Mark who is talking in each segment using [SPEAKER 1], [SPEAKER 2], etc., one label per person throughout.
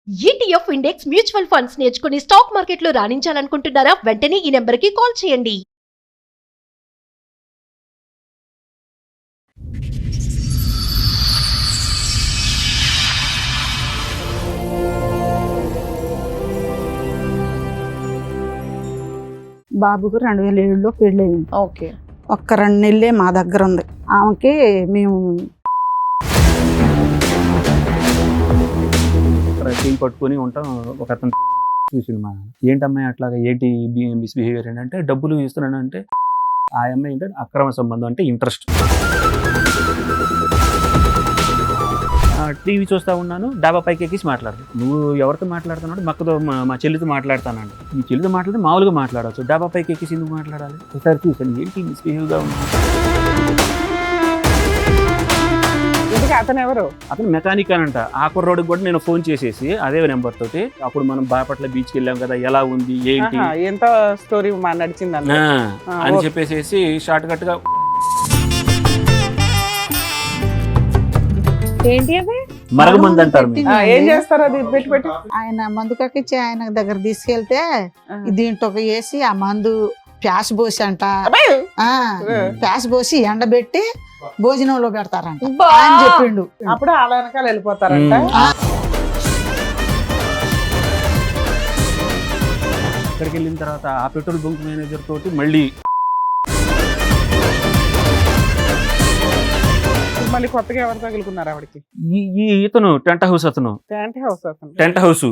[SPEAKER 1] ETF index mutual funds నేర్చుకుని stock మార్కెట్లో రాణించాలనుకుంటున్నారా? వెంటనే ఈ నెంబర్కి కాల్ చేయండి.
[SPEAKER 2] బాబుకు 2007లో పెళ్ళయింది.
[SPEAKER 3] ఓకే.
[SPEAKER 2] ఒక్క 2 నెలలే మా దగ్గర ఉంది. ఆమెకి మేము
[SPEAKER 4] టీం పట్టుకొని ఉంటాం. ఒక అతను చూసిండు, ఏంటమ్మాయి అట్లాగా ఏంటి మిస్బిహేవియర్ ఏంటంటే డబ్బులు ఇస్తున్నానంటే ఆ అమ్మాయి ఏంటంటే అక్రమ సంబంధం అంటే ఇంట్రెస్ట్. టీవీ చూస్తూ ఉన్నాను, డాబా పైకి ఎక్కిసి మాట్లాడు. నువ్వు ఎవరితో మాట్లాడుతున్నాడు? మక్కతో మా చెల్లితో మాట్లాడతానండి. మీ చెల్లితో మాట్లాడితే మామూలుగా మాట్లాడవచ్చు, డాబా పైకి ఎక్కిసి ఎందుకు మాట్లాడాలి? ఒకసారి చూసాను ఏంటి మిస్బిహేవ్గా ఉంది.
[SPEAKER 3] అతను ఎవరు?
[SPEAKER 4] అతను మెకానిక్ అనంట. ఆ కుర్రోడికి కూడా నేను ఫోన్ చేసేసి అదే నెంబర్ తోటి అప్పుడు మనం బాపట్ల బీచ్కి వెళ్ళాం కదా, ఎలా ఉంది ఏంటి
[SPEAKER 3] ఎంత స్టోరీ నడిచింది
[SPEAKER 4] అని చెప్పేసి షార్ట్ కట్ గా
[SPEAKER 3] ఏంటి అది
[SPEAKER 4] మరగమంది అంటారు.
[SPEAKER 3] ఏం చేస్తారు అది పెట్టి
[SPEAKER 2] ఆయన మందు కక్కిచ్చి ఆయన దగ్గర తీసుకెళ్తే దీంట్లో వేసి ఆ మందు ప్యాస్ పోసి అంట ప్యాస్ పోసి ఎండబెట్టి భోజనంలో పెడతారంట అని చెప్పిండు.
[SPEAKER 3] అప్పుడు వాళ్ళ వెనకాల వెళ్ళిపోతారంట.
[SPEAKER 4] అక్కడికి వెళ్ళిన తర్వాత ఆ పెట్రోల్ బంక్ మేనేజర్ తోటి మళ్ళీ
[SPEAKER 3] కొత్తగా ఎవరు తగులుకున్నారు ఆవిడకి?
[SPEAKER 4] ఈ ఇతను టెంట్ హౌస్ అతను టెంట్ హౌస్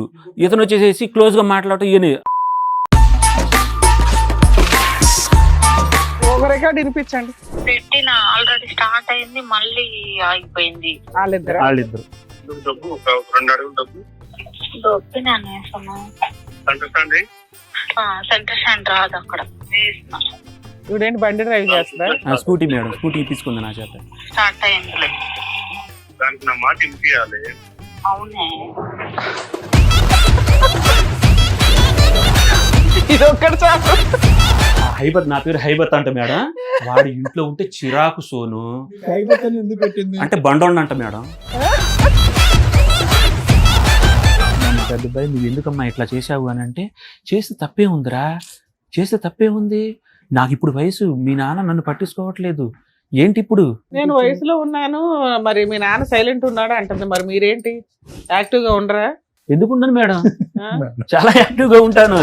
[SPEAKER 4] ఇతను వచ్చేసేసి క్లోజ్ గా మాట్లాడటం ఈయన
[SPEAKER 3] రికార్డ్ వినిపించండి.
[SPEAKER 5] పెట్టిన ఆల్రెడీ స్టార్ట్ అయింది, మళ్ళీ ఆగిపోయింది.
[SPEAKER 3] వాళ్ళిద్దరు
[SPEAKER 5] సెంటర్ సెంటర్ రాదు అక్కడ.
[SPEAKER 3] ఇవిడేంటి బండి డ్రైవ్ చేస్తా?
[SPEAKER 4] స్కూటీ మేడం, స్కూటీ తీసుకుంది నా చేత.
[SPEAKER 5] స్టార్ట్ అయింది.
[SPEAKER 6] దానికి నా మాట వినిపించాలి.
[SPEAKER 5] అవునే
[SPEAKER 3] ఇది ఒక్కటి చాలు.
[SPEAKER 4] హైబత్, నా పేరు హైబత్ అంట మేడం. వాడి ఇంట్లో ఉంటే చిరాకు సోను అంటే బండోండి అంట మేడం. పెద్దబాయి నువ్వు ఎందుకమ్మా ఇట్లా చేసావు అని అంటే, చేస్తే తప్పే ఉందిరా, చేస్తే తప్పే ఉంది. నాకు ఇప్పుడు వయసు, మీ నాన్న నన్ను పట్టించుకోవట్లేదు, ఏంటి ఇప్పుడు?
[SPEAKER 3] నేను వయసులో ఉన్నాను, మరి మీ నాన్న సైలెంట్ ఉన్నాడు అంటుంది. మరి మీరేంటి యాక్టివ్ గా ఉండరా?
[SPEAKER 4] ఎందుకున్నాను మేడం, చాలా యాక్టివ్ గా ఉంటాను.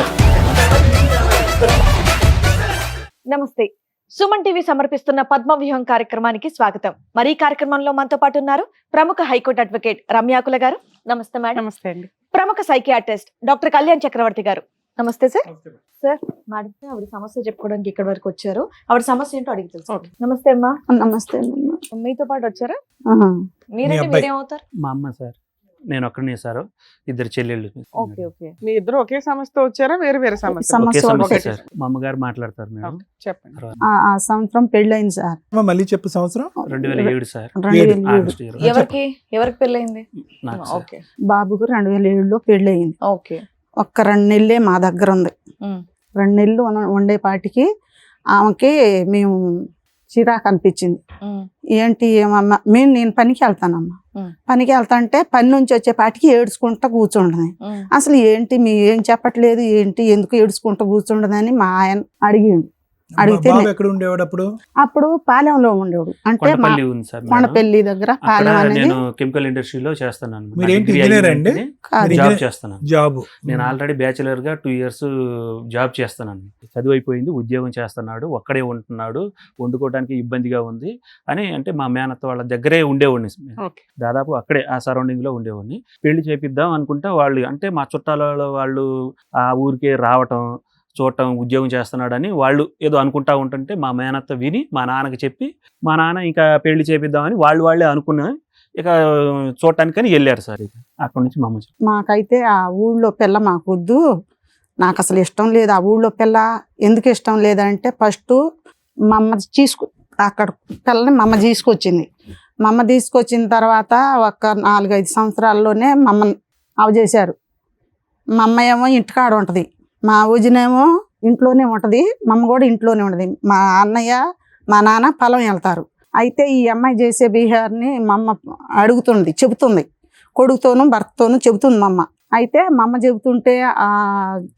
[SPEAKER 7] నమస్తే. సుమన్ టీవీ సమర్పిస్తున్న పద్మవ్యూహం కార్యక్రమానికి స్వాగతం. మరి ఈ కార్యక్రమంలో మనతో పాటు ఉన్నారు ప్రముఖ హైకోర్టు అడ్వకేట్ రమ్యాకుల గారు. నమస్తే మేడం.
[SPEAKER 3] నమస్తే అండి.
[SPEAKER 7] ప్రముఖ సైకియాట్రిస్ట్ డాక్టర్ కళ్యాణ్ చక్రవర్తి గారు. నమస్తే సార్. సార్ మేడం ఆవిడ సమస్య చెప్పుకోవడానికి ఇక్కడ వరకు వచ్చారు. ఆవిడ సమస్య ఏంటో అడిగి తెలుసు. నమస్తే అమ్మా.
[SPEAKER 2] నమస్తే.
[SPEAKER 7] మీతో పాటు వచ్చారా?
[SPEAKER 2] మీరంటే
[SPEAKER 7] మీరేమవుతారు?
[SPEAKER 4] మా అమ్మ సార్, నేను ఒక్కడనే సార్, ఇద్దరు చెల్లెళ్ళు.
[SPEAKER 7] Okay okay.
[SPEAKER 3] మీ ఇద్దరు ఒకే సమస్యతో వచ్చారా? వేరే వేరే సమస్య?
[SPEAKER 4] ఒకే సమస్య సార్. మా అమ్మగారు మాట్లాడతారు మేడం.
[SPEAKER 3] చెప్పండి.
[SPEAKER 2] ఆ సంవత్సరం పెళ్ళయింది సార్.
[SPEAKER 3] మళ్ళీ చెప్పు. సంవత్సరం
[SPEAKER 4] 2007 సార్.
[SPEAKER 2] 2007.
[SPEAKER 7] ఎవరికి పెళ్ళయింది? ఓకే.
[SPEAKER 2] బాబుకు 2007లో పెళ్ళయింది.
[SPEAKER 7] ఓకే.
[SPEAKER 2] ఒక్క 2 నెలలే మా దగ్గర ఉంది. 2 నెలలు ఉండేపాటికి ఆమెకి మేము చిరాకు అనిపించింది. ఏంటి ఏమమ్మా, నేను పనికి వెళ్తానమ్మా, పనికి వెళ్తా అంటే పని నుంచి వచ్చేపాటికి ఏడ్చుకుంటా కూర్చుండదు. అసలు ఏంటి మీ ఏం చెప్పట్లేదు, ఏంటి ఎందుకు ఏడ్చుకుంటా కూర్చుండదని మా ఆయన అడిగిండు. అడిగితే అప్పుడు పాలెంలో ఉండేవాడు, అంటే కొండపల్లి దగ్గర పాలెం అనేది.
[SPEAKER 4] నేను కెమికల్ ఇండస్ట్రీలో చేస్తున్నాను. జాబ్ చేస్తున్నాను. నేను ఆల్రెడీ బ్యాచిలర్ గా 2 years జాబ్ చేస్తున్నాను. చదువు అయిపోయింది, ఉద్యోగం చేస్తున్నాడు, ఒక్కడే ఉంటున్నాడు, వండుకోవడానికి ఇబ్బందిగా ఉంది అని అంటే మా మేనత్త వాళ్ళ దగ్గరే ఉండేవాడిని. దాదాపు అక్కడే ఆ సరౌండింగ్ లో ఉండేవాడిని. పెళ్లి చేపిద్దాం అనుకుంటా వాళ్ళు అంటే మా చుట్టాల వాళ్ళు ఆ ఊరికే రావటం చూడటం, ఉద్యోగం చేస్తున్నాడని వాళ్ళు ఏదో అనుకుంటా ఉంటుంటే మా మేనత్త విని మా నాన్నకి చెప్పి, మా నాన్న ఇంకా పెళ్లి చేపిద్దామని వాళ్ళే అనుకున్నా ఇక చూడటానికని వెళ్ళారు సార్. ఇక అక్కడి నుంచి మా అమ్మ
[SPEAKER 2] మాకైతే ఆ ఊళ్ళో పిల్ల మాకొద్దు, నాకు అసలు ఇష్టం లేదు ఆ ఊళ్ళో పిల్ల. ఎందుకు ఇష్టం లేదంటే ఫస్ట్ మా అమ్మ అక్కడ పిల్లని మా అమ్మ తీసుకొచ్చింది. మా అమ్మ తీసుకొచ్చిన తర్వాత ఒక 4-5 సంవత్సరాల్లోనే మా అమ్మ అవజేశారు. మా అమ్మ ఏమో ఇంటికాడ ఉంటుంది, మా ఊజినేమో ఇంట్లోనే ఉంటుంది, మా అమ్మ కూడా ఇంట్లోనే ఉంటుంది. మా అన్నయ్య మా నాన్న పొలం వెళ్తారు. అయితే ఈ అమ్మాయి చేసే బిహేవియర్ని మా అమ్మ చెబుతుంది, కొడుకుతోనూ భర్తతోనూ చెబుతుంది మా అమ్మ. అయితే మా అమ్మ చెబుతుంటే ఆ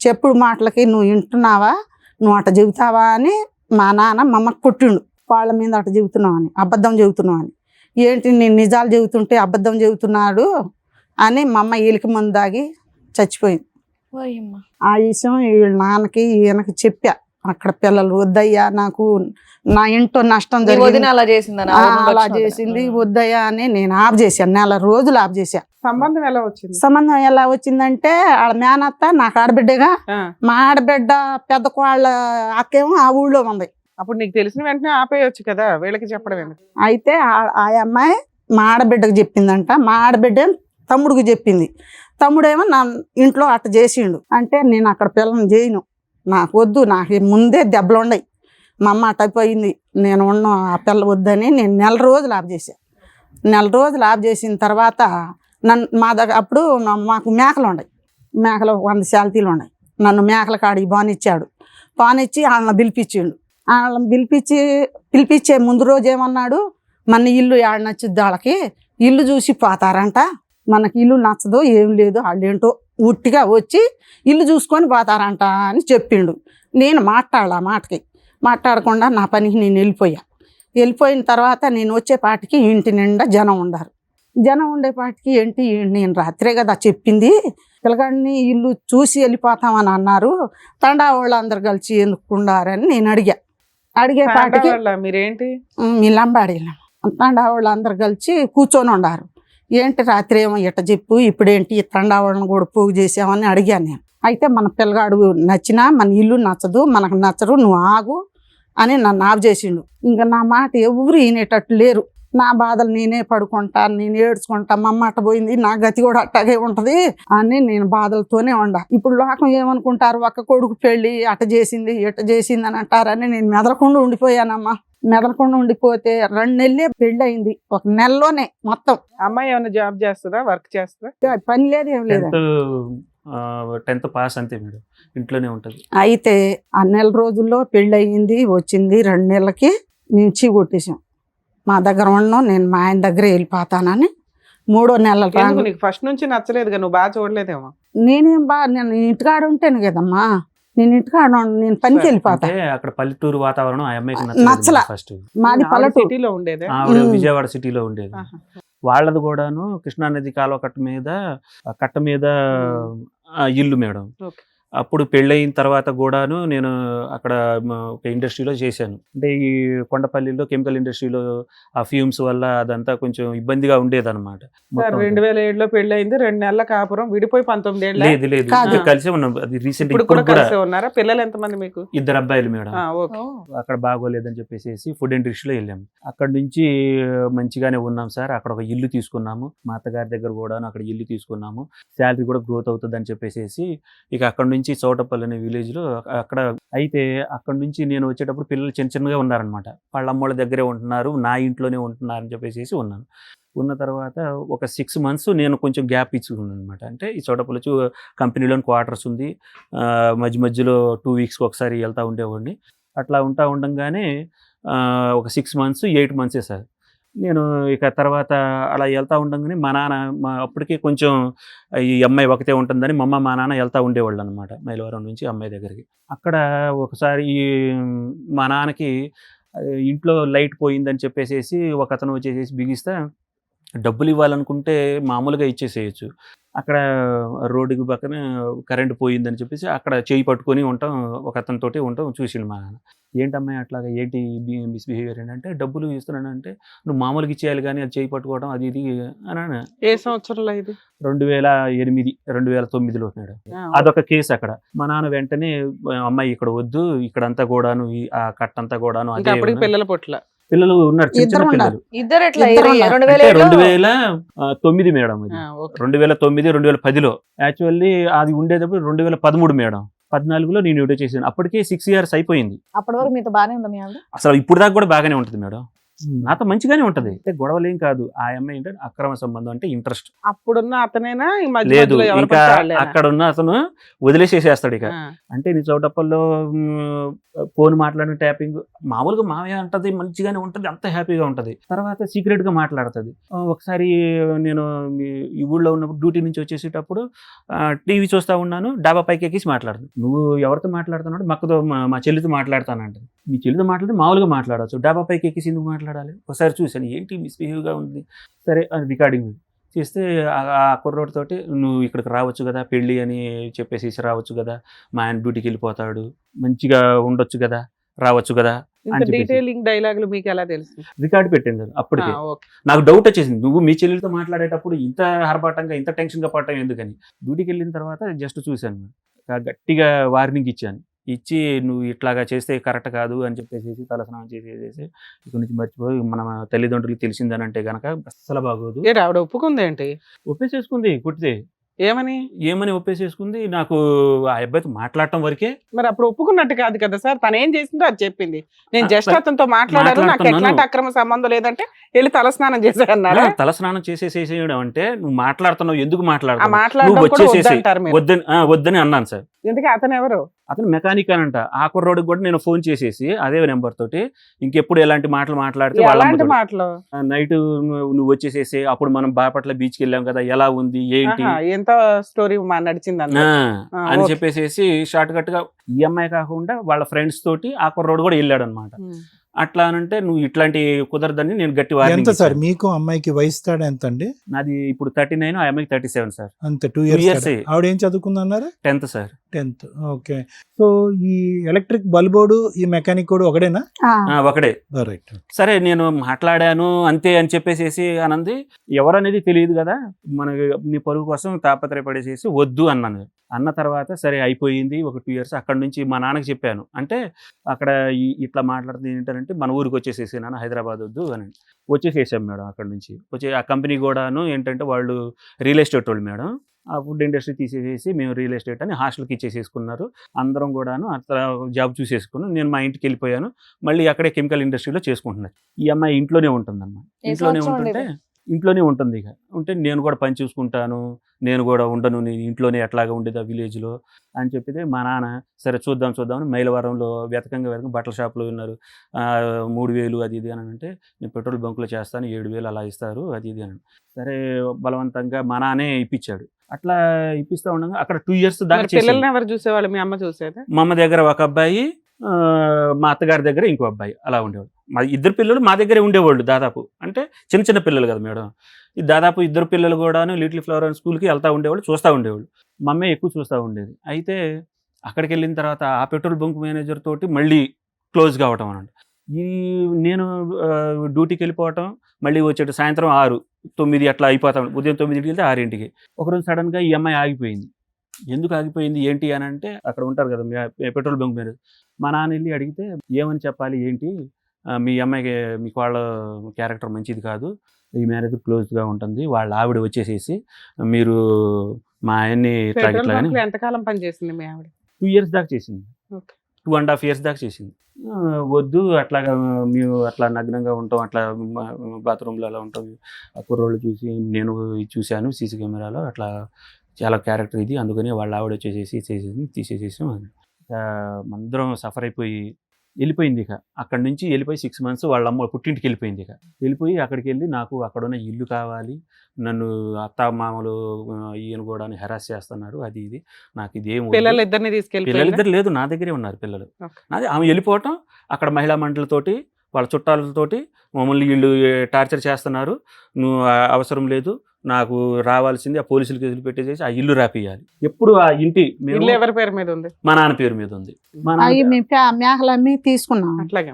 [SPEAKER 2] చెప్పుడు మాటలకి నువ్వు వింటున్నావా, నువ్వు అట్ట చెబుతావా అని మా నాన్న మా అమ్మకి కొట్టిండు. వాళ్ళ మీద అట్ట చెబుతున్నావు అని, అబద్ధం చెబుతున్నావు అని. ఏంటి నేను నిజాలు చెబుతుంటే అబద్ధం చెబుతున్నాడు అని మా అమ్మ ఈలికి మందు తాగి చచ్చిపోయింది. ఆ విషయం వీళ్ళ నాన్నకి ఈయనకి చెప్పా. అక్కడ పిల్లలు వద్దయ్యా, నాకు నా ఇంట్లో నష్టం జరిగింది,
[SPEAKER 7] అలా చేసిందని
[SPEAKER 2] అలా చేసింది వద్దయ్యా అని నేను ఆఫ్ చేశాను. నెల రోజులు ఆఫ్ చేశా.
[SPEAKER 3] సంబంధం ఎలా వచ్చింది?
[SPEAKER 2] సంబంధం ఎలా వచ్చిందంటే వాళ్ళ మేనత్త నాకు ఆడబిడ్డగా, మా ఆడబిడ్డ పెద్ద కోళ్ళ అక్కేమో ఆ ఊళ్ళో ఉంది.
[SPEAKER 3] అప్పుడు నీకు తెలిసిన వెంటనే ఆపేయచ్చు కదా, వీళ్ళకి చెప్పడం ఎందుకు?
[SPEAKER 2] అయితే ఆ అమ్మాయి మా ఆడబిడ్డకు చెప్పిందంట. మా ఆడబిడ్డ తమ్ముడికి చెప్పింది. తమ్ముడేమో నా ఇంట్లో అట్ట చేసిండు. అంటే నేను అక్కడ పిల్లని చేయను, నాకు వద్దు, నాకు ముందే దెబ్బలు ఉన్నాయి, మా అమ్మ అట్టయిపోయింది, నేను ఉన్న ఆ పిల్ల వద్దని నేను నెల రోజులు ఆఫ్ చేశాను. నెల రోజులు ఆఫ్ చేసిన తర్వాత మా దగ్గర అప్పుడు మాకు మేకలు ఉన్నాయి, మేకలు 100 శాలతీలు ఉన్నాయి. నన్ను మేకల కాడికి బానిచ్చాడు. బానిచ్చి వాళ్ళని పిలిపించిండు. వాళ్ళని పిలిపించే ముందు రోజు ఏమన్నాడు, మన ఇల్లు ఏడ నచ్చుద్ది వాళ్ళకి, ఇల్లు చూసి పోతారంట, మనకి ఇల్లు నచ్చదు ఏం లేదు, వాళ్ళు ఏంటో ఉట్టిగా వచ్చి ఇల్లు చూసుకొని పోతారంట అని చెప్పిండు. నేను మాట్లాడాల మాటకి మాట్లాడకుండా నా పనికి నేను వెళ్ళిపోయిన తర్వాత నేను వచ్చేపాటికి ఇంటి నిండా జనం ఉండారు. జనం ఉండేపాటికి ఏంటి నేను రాత్రే కదా చెప్పింది, పిల్లగాడిని ఇల్లు చూసి వెళ్ళిపోతామని అన్నారు, తండా వాళ్ళందరూ కలిసి ఎందుకుండారని నేను అడిగేపాటికి
[SPEAKER 3] మీరేంటి
[SPEAKER 2] మీ లంబాడి తండా వాళ్ళందరూ కలిసి కూర్చొని ఉండారు. ఏంటి రాత్రి ఏమో ఇట్ట చెప్పు, ఇప్పుడేంటి తండా వాళ్ళని కూడా పోగు చేసామని అడిగాను నేను. అయితే మన పిల్లగాడు నచ్చినా మన ఇల్లు నచ్చదు, మనకు నచ్చరు, నువ్వు ఆగు అని నన్ను ఆఫ్ చేసిండు. ఇంకా నా మాట ఎవరు వినేటట్టు లేరు. నా బాధలు నేనే పడుకుంటా, నేను ఏడ్చుకుంటా, మా అమ్మ అట్ట పోయింది, నా గతి కూడా అట్టాగే ఉంటుంది అని నేను బాధలతోనే ఉండా. ఇప్పుడు లోకం ఏమనుకుంటారు, ఒక్క కొడుకు పెళ్ళి అట్ట చేసింది ఇట్ట చేసింది అని అంటారని నేను మెదలకుండా ఉండిపోయానమ్మా. మెదలకుండా ఉండిపోతే 2 నెలలే పెళ్ళి అయింది, 1 నెలలోనే మొత్తం.
[SPEAKER 3] అమ్మాయి ఏమైనా జాబ్ చేస్తుందా, వర్క్ చేస్తుందా?
[SPEAKER 2] పని లేదు ఏం లేదు,
[SPEAKER 4] 10th పాస్ అంతే మేడం, ఇంట్లోనే ఉంటుంది.
[SPEAKER 2] అయితే ఆ నెల రోజుల్లో పెళ్ళి అయ్యింది, వచ్చింది 2 నెలలకి మేము చీ కొట్టేసాం. మా దగ్గర ఉన్నాం, నేను మా ఆయన దగ్గర వెళ్ళిపోతానని 3వ నెల
[SPEAKER 3] నీకు ఫస్ట్ నుంచి నచ్చలేదుగా, నువ్వు బాగా చూడలేదేమో.
[SPEAKER 2] నేను ఇంటికాడ ఉంటాను కదమ్మా, నేను ఇంటికాడ నేను పనికి వెళ్ళిపోతా.
[SPEAKER 4] అక్కడ పల్లెటూరు వాతావరణం ఆ అమ్మాయికి
[SPEAKER 2] నచ్చల.
[SPEAKER 4] ఫస్ట్
[SPEAKER 2] మాది పల్లెటూరు,
[SPEAKER 3] సిటీలో ఉండేది,
[SPEAKER 4] విజయవాడ సిటీలో ఉండేది. వాళ్ళది కూడాను కృష్ణానది కాలువ కట్ట మీద ఇల్లు మేడం. అప్పుడు పెళ్ళయిన తర్వాత కూడాను నేను అక్కడ ఒక ఇండస్ట్రీలో చేశాను. అంటే ఈ కొండపల్లిలో కెమికల్ ఇండస్ట్రీలో ఆ ఫ్యూమ్స్ వల్ల అదంతా కొంచెం ఇబ్బందిగా ఉండేది అనమాట.
[SPEAKER 3] 2007లో పెళ్ళయింది, 2 నెలల కాపురం, విడిపోయి 19 ఏళ్ళు.
[SPEAKER 4] లేదు కలిసే ఉన్నాం. అది రీసెంట్
[SPEAKER 3] ఉన్నారా? పిల్లలు ఎంతమంది మీకు?
[SPEAKER 4] 2 అబ్బాయిలు మేడం. అక్కడ బాగోలేదని చెప్పేసి ఫుడ్ ఇండస్ట్రీలో వెళ్ళాము. అక్కడ నుంచి మంచిగానే ఉన్నాం సార్. అక్కడ ఒక ఇల్లు తీసుకున్నాము, మా అత్తగారి దగ్గర కూడా అక్కడ ఇల్లు తీసుకున్నాము. శాలరీ కూడా గ్రోత్ అవుతుంది అని చెప్పేసి ఇక అక్కడ నుంచి చోటపల్లి అనే విలేజ్ లో అక్కడ అయితే అక్కడ నుంచి నేను వచ్చేటప్పుడు పిల్లలు చిన్నగా ఉన్నారనమాట. వాళ్ళ అమ్మోళ్ళ దగ్గరే ఉంటున్నారు, నా ఇంట్లోనే ఉంటున్నారు అని చెప్పేసి ఉన్నాను. ఉన్న తర్వాత ఒక 6 months నేను కొంచెం గ్యాప్ ఇచ్చుకున్నాను అనమాట. అంటే ఈ చోటపల్లి కంపెనీలోని క్వార్టర్స్ ఉంది, మధ్యలో 2 weeks ఒకసారి వెళ్తూ ఉండేవాడిని. అట్లా ఉండంగానే ఒక 6 months 8 months సార్. నేను ఇక తర్వాత అలా వెళ్తూ ఉండగానే మా నాన్న అప్పటికే కొంచెం ఈ అమ్మాయి ఒకతే ఉంటుందని మా నాన్న వెళ్తూ ఉండేవాళ్ళు అనమాట, మైలవరం నుంచి అమ్మాయి దగ్గరికి. అక్కడ ఒకసారి మా నాన్నకి ఇంట్లో లైట్ పోయిందని చెప్పేసి ఒక అతను వచ్చేసి బిగిస్తే డబ్బులు ఇవ్వాలనుకుంటే మామూలుగా ఇచ్చేసేయచ్చు. అక్కడ రోడ్డుకి పక్కన కరెంటు పోయిందని చెప్పేసి అక్కడ చేయి పట్టుకొని ఉంటాం, ఒక అతనితోటి ఉంటాం. చూసిండు మా నాన్న, ఏంటమ్మాయి అట్లాగా, ఏంటి మిస్బిహేవియర్ ఏంటంటే, డబ్బులు ఇస్తున్నానంటే నువ్వు మామూలుగా ఇచ్చేయాలి కానీ అది చేయి పట్టుకోవడం అది ఇది అని.
[SPEAKER 3] ఏ సంవత్సరంలో ఇది?
[SPEAKER 4] 2008 2009లో మేడం. అదొక కేసు. అక్కడ మా నాన్న వెంటనే అమ్మాయి ఇక్కడ వద్దు, ఇక్కడంతా కూడాను ఆ కట్టంతా కూడాను పిల్లలు ఉన్నారు, చిన్న పిల్లలు. 2009 మేడం, అది 2009 2010లో. యాక్చువల్లీ అది ఉండేటప్పుడు 2013 మేడం. 14లో నేను డ్యూటీ చేశాను. అప్పటికే 6 years అయిపోయింది.
[SPEAKER 7] అప్పటి వరకు మీతో బాగానే ఉందా మీ ఆవిడ?
[SPEAKER 4] అసలు ఇప్పుడు దాకా కూడా బాగానే ఉంటుంది మేడం. నాతో మంచిగానే ఉంటది, అంటే గొడవలు ఏం కాదు. ఆ అమ్మాయి ఏంటంటే అక్రమ సంబంధం అంటే ఇంట్రెస్ట్
[SPEAKER 3] అప్పుడున్న అతనేనా ఈ మధ్య
[SPEAKER 4] లేదు,
[SPEAKER 3] మధ్యలో ఎవరు
[SPEAKER 4] ఇంకా
[SPEAKER 3] పడితే వాళ్ళేనా?
[SPEAKER 4] అక్కడ ఉన్న అతను వదిలేసేసేస్తాడు ఇక.
[SPEAKER 3] ఆ.
[SPEAKER 4] అంటే నీ చౌటప్పల్లో ఫోన్ మాట్లాడిన ట్యాపింగ్ మామూలుగా మామయ్య అంటది, మంచిగానే ఉంటది, అంత హ్యాపీగా ఉంటది. తర్వాత సీక్రెట్ గా మాట్లాడుతుంది. ఒకసారి నేను ఈ ఊళ్ళో ఉన్నప్పుడు డ్యూటీ నుంచి వచ్చేసేటప్పుడు టీవీ చూస్తా ఉన్నాను, డాబా పైకి ఎక్కిసి మాట్లాడుతుంది. నువ్వు ఎవరితో మాట్లాడుతున్నాడు? మక్కతో మా చెల్లితో మాట్లాడతానంట. మీ చెల్లితో మాట్లాడితే మామూలుగా మాట్లాడవచ్చు, డాబా పైకి ఎక్కిసి ఎందుకు మాట్లాడాలి? ఒకసారి చూశాను, ఏంటి మిస్బిహేవ్ గా ఉంది. సరే రికార్డింగ్ చేస్తే ఆ కుర్రోడి తోటి నువ్వు ఇక్కడికి రావచ్చు కదా పెళ్ళి అని చెప్పేసి రావచ్చు కదా, మా ఆయన డ్యూటీకి వెళ్ళిపోతాడు, మంచిగా ఉండొచ్చు కదా, రావచ్చు కదా
[SPEAKER 3] ఇంత
[SPEAKER 4] అని చెప్పేసి
[SPEAKER 3] డీటెయిలింగ్ డైలాగులు మీకు ఎలా తెలుసు?
[SPEAKER 4] రికార్డు పెట్టాను కదా. అప్పటికే
[SPEAKER 3] ఓకే.
[SPEAKER 4] నాకు డౌట్ వచ్చేసింది, నువ్వు మీ చెల్లెలతో మాట్లాడేటప్పుడు ఇంత ఆర్భాటంగా ఇంత టెన్షన్గా పడటం ఎందుకని. డ్యూటీకి వెళ్ళిన తర్వాత జస్ట్ చూశాను, గట్టిగా వార్నింగ్ ఇచ్చాను. ఇచ్చి నువ్వు ఇట్లాగా చేస్తే కరెక్ట్ కాదు అని చెప్పేసి తలస్నానం చేసేసి ఇక్కడ నుంచి మర్చిపోయి మన తల్లిదండ్రులకు తెలిసిందని అంటే కనుక అస్సలు బాగోదు.
[SPEAKER 3] ఏంటి ఆవిడ ఒప్పుకుంది ఏంటి?
[SPEAKER 4] ఒప్పేసేసుకుంది కుట్టితే.
[SPEAKER 3] ఏమని
[SPEAKER 4] ఒప్పేసేసుకుంది. నాకు ఆ అబ్బాయితో మాట్లాడటం వరకే.
[SPEAKER 3] మరి అప్పుడు ఒప్పుకున్నట్టు కాదు కదా సార్, తను ఏం చేసిందో అది చెప్పింది. నేను జస్ట్
[SPEAKER 4] సరే,
[SPEAKER 3] అతనితో మాట్లాడాను, నాకు
[SPEAKER 4] మాట్లాడుతున్నాను.
[SPEAKER 3] ఎట్లాంటి అక్రమ సంబంధం లేదంటే వెళ్ళి తలస్నానం చేశారన్నారా?
[SPEAKER 4] తలస్నానం చేసేసేయడం అంటే నువ్వు మాట్లాడుతున్నావు, ఎందుకు
[SPEAKER 3] ఆ
[SPEAKER 4] మాట్లాడుతున్నావు,
[SPEAKER 3] మాట్లాడడం
[SPEAKER 4] నువ్వు
[SPEAKER 3] కూడా
[SPEAKER 4] వచ్చేసేసి
[SPEAKER 3] వద్దంటారు మీరు.
[SPEAKER 4] వద్దని అన్నాను సార్.
[SPEAKER 3] ఎందుకు అతను ఎవరు?
[SPEAKER 4] అతను మెకానిక్ అనంట. ఆ కుర్రోడికి కూడా నేను ఫోన్ చేసేసి అదే నెంబర్ తోటి ఇంకెప్పుడు ఎలాంటి మాటలు మాట్లాడితే
[SPEAKER 3] ఎలాంటి మాటలు?
[SPEAKER 4] నైట్ నువ్వు వచ్చేసేసి అప్పుడు మనం బాపట్ల బీచ్కి వెళ్ళాం కదా, ఎలా ఉంది ఏంటి
[SPEAKER 3] ఆహా, ఎంత స్టోరీ నడిచింది అన్న
[SPEAKER 4] అని
[SPEAKER 3] ఓకే.
[SPEAKER 4] చెప్పేసి షార్ట్ కట్ గా ఈఎంఐ కాకుండా వాళ్ళ ఫ్రెండ్స్ తోటి ఆ కుర్రోడు కూడా వెళ్ళాడు అనమాట. అట్లా అనంటే నువ్వు ఇట్లాంటి కుదరదని నేను గట్టి
[SPEAKER 8] ఎంత
[SPEAKER 4] వార్నింగ్
[SPEAKER 8] సార్
[SPEAKER 4] ఇచ్చాను.
[SPEAKER 8] మీకు అమ్మాయికి వయసు తేడా ఎంత అండి?
[SPEAKER 4] నాది ఇప్పుడు 39, ఆ అమ్మాయికి 37 సార్.
[SPEAKER 8] అంతే 2
[SPEAKER 4] years
[SPEAKER 8] ఇయర్స్. ఆవిడ ఏం చదువుకుందన్నారు?
[SPEAKER 4] 10th sir.
[SPEAKER 8] 10th. Okay. So ఈ ఎలక్ట్రిక్ బల్బోడు ఈ మెకానిక్ కూడా ఒకడేనా?
[SPEAKER 4] ఒకడే.
[SPEAKER 8] రైట్.
[SPEAKER 4] సరే నేను మాట్లాడాను అంతే అని చెప్పేసేసి అనంది. ఎవరనేది తెలియదు కదా, మన నీ పరుగు కోసం తాపత్రయపడేసేసి వద్దు అన్నాను. అన్న తర్వాత సరే అయిపోయింది. ఒక 2 years అక్కడ నుంచి మా నాన్నకి చెప్పాను. అంటే అక్కడ ఇట్లా మాట్లాడుతుంది ఏంటంటే మన ఊరికి వచ్చేసేసి నాన్న హైదరాబాద్ వద్దు అని. వచ్చేసేసాం మేడం అక్కడ నుంచి. వచ్చి ఆ కంపెనీ కూడాను ఏంటంటే వాళ్ళు రియల్ ఎస్టేట్ వాళ్ళు మేడం. ఆ ఫుడ్ ఇండస్ట్రీ తీసేసేసి మేము రియల్ ఎస్టేట్ అని హాస్టల్కి ఇచ్చేసేసుకున్నారు. అందరం కూడాను అట్లా జాబ్ చూసేసుకున్నాను. నేను మా ఇంటికి వెళ్ళిపోయాను. మళ్ళీ అక్కడే కెమికల్ ఇండస్ట్రీలో చేసుకుంటున్నారు. ఈ అమ్మాయి ఇంట్లోనే ఉంటుందమ్మా. ఇంట్లోనే ఉంటుంది. ఇక ఉంటే నేను కూడా పని చూసుకుంటాను, నేను కూడా ఉండను, నేను ఇంట్లోనే ఎట్లాగా ఉండేది ఆ విలేజ్లో అని చెప్పితే మా నాన్న సరే చూద్దాం అని మైలవరంలో వెతకంగా బట్టల షాప్లో ఉన్నారు. 3000 అది ఇది అని అంటే నేను పెట్రోల్ బంకులో చేస్తాను 7000 అలా ఇస్తారు అది ఇది అని. సరే బలవంతంగా మా నాన్నే ఇప్పించాడు. అట్లా ఇప్పిస్తూ ఉండగా అక్కడ 2 years దాకా
[SPEAKER 3] పిల్లల్ని ఎవరు చూసేవాళ్ళు? మీ అమ్మ చూసేదా?
[SPEAKER 4] మా అమ్మ దగ్గర ఒక అబ్బాయి, మా అత్తగారి దగ్గర ఇంకో అబ్బాయి అలా ఉండేవాడు. మా ఇద్దరు పిల్లలు మా దగ్గరే ఉండేవాళ్ళు దాదాపు. అంటే చిన్న పిల్లలు కదా మేడం. ఈ దాదాపు ఇద్దరు పిల్లలు కూడాను లిటిల్ ఫ్లవర్ అండ్ స్కూల్కి వెళ్తూ ఉండేవాళ్ళు, చూస్తూ ఉండేవాళ్ళు. మా అమ్మాయి ఎక్కువ చూస్తూ ఉండేది. అయితే అక్కడికి వెళ్ళిన తర్వాత ఆ పెట్రోల్ బంక్ మేనేజర్ తోటి మళ్ళీ క్లోజ్ కావటం అన్నమాట. నేను డ్యూటీకి వెళ్ళిపోవటం, మళ్ళీ వచ్చేట సాయంత్రం 6, 9 అట్లా అయిపోతాం. ఉదయం 9కి వెళ్తే 6కి. ఒకరోజు సడన్గా ఈ అమ్మాయి ఆగిపోయింది. ఎందుకు ఆగిపోయింది ఏంటి అని అంటే అక్కడ ఉంటారు కదా పెట్రోల్ బంక్ మేనేజర్. మా నాన్న వెళ్ళి అడిగితే ఏమని చెప్పాలి ఏంటి, మీ అమ్మాయికి మీకు వాళ్ళ క్యారెక్టర్ మంచిది కాదు, ఈ మ్యారేజ్ క్లోజ్గా ఉంటుంది, వాళ్ళ ఆవిడ వచ్చేసేసి మీరు మా ఆయన్ని ఇట్లా
[SPEAKER 3] పెట్రోల్
[SPEAKER 4] ఇట్లా అని
[SPEAKER 3] బంక్లో ఎంతకాలం పని చేసింది మీ ఆవిడ?
[SPEAKER 4] 2 years దాకా చేసింది.
[SPEAKER 3] ఓకే.
[SPEAKER 4] 2.5 years దాకా చేసింది. వద్దు అట్లాగా మేము అట్లా నగ్నంగా ఉంటాం, అట్లా బాత్రూంలో అలా ఉంటాం, ఆ కుర్రోళ్ళు చూసి నేను చూశాను సీసీ కెమెరాలో, అట్లా చాలా క్యారెక్టర్ ఇది, అందుకని వాళ్ళ ఆవిడ వచ్చేసేసి తీసేసేసాం అని. అందరం సఫర్ అయిపోయి వెళ్ళిపోయింది. ఇక అక్కడి నుంచి వెళ్ళిపోయి 6 months వాళ్ళ అమ్మ పుట్టింటికి వెళ్ళిపోయింది. ఇక వెళ్ళిపోయి అక్కడికి వెళ్ళి నాకు అక్కడున్న ఇల్లు కావాలి, నన్ను అత్త మామలు ఈయన కూడా హెరాస్ చేస్తున్నారు అది ఇది, నాకు ఇదేం
[SPEAKER 3] పిల్లలు ఇద్దరిని తీసుకెళ్ళి
[SPEAKER 4] పిల్లలిద్దరు లేదు నా దగ్గరే ఉన్నారు పిల్లలు. అదే ఆమె వెళ్ళిపోవటం, అక్కడ మహిళా మండలితోటి వాళ్ళ చుట్టాలతోటి మమ్మల్ని వీళ్ళు టార్చర్ చేస్తున్నారు, నువ్వు అవసరం లేదు, నాకు రావాల్సింది ఆ పోలీసులు కేసులు పెట్టేసేసి ఆ ఇల్లు రాపియాలి. ఎప్పుడు ఆ ఇంటి
[SPEAKER 3] ఇల్లు ఎవరి పేరు మీద ఉంది?
[SPEAKER 4] మా నాన్న పేరు మీద ఉంది. మా
[SPEAKER 2] అవి
[SPEAKER 4] నాన్న
[SPEAKER 2] మేకలన్నీ తీసుకున్నాం.
[SPEAKER 3] అట్లాగే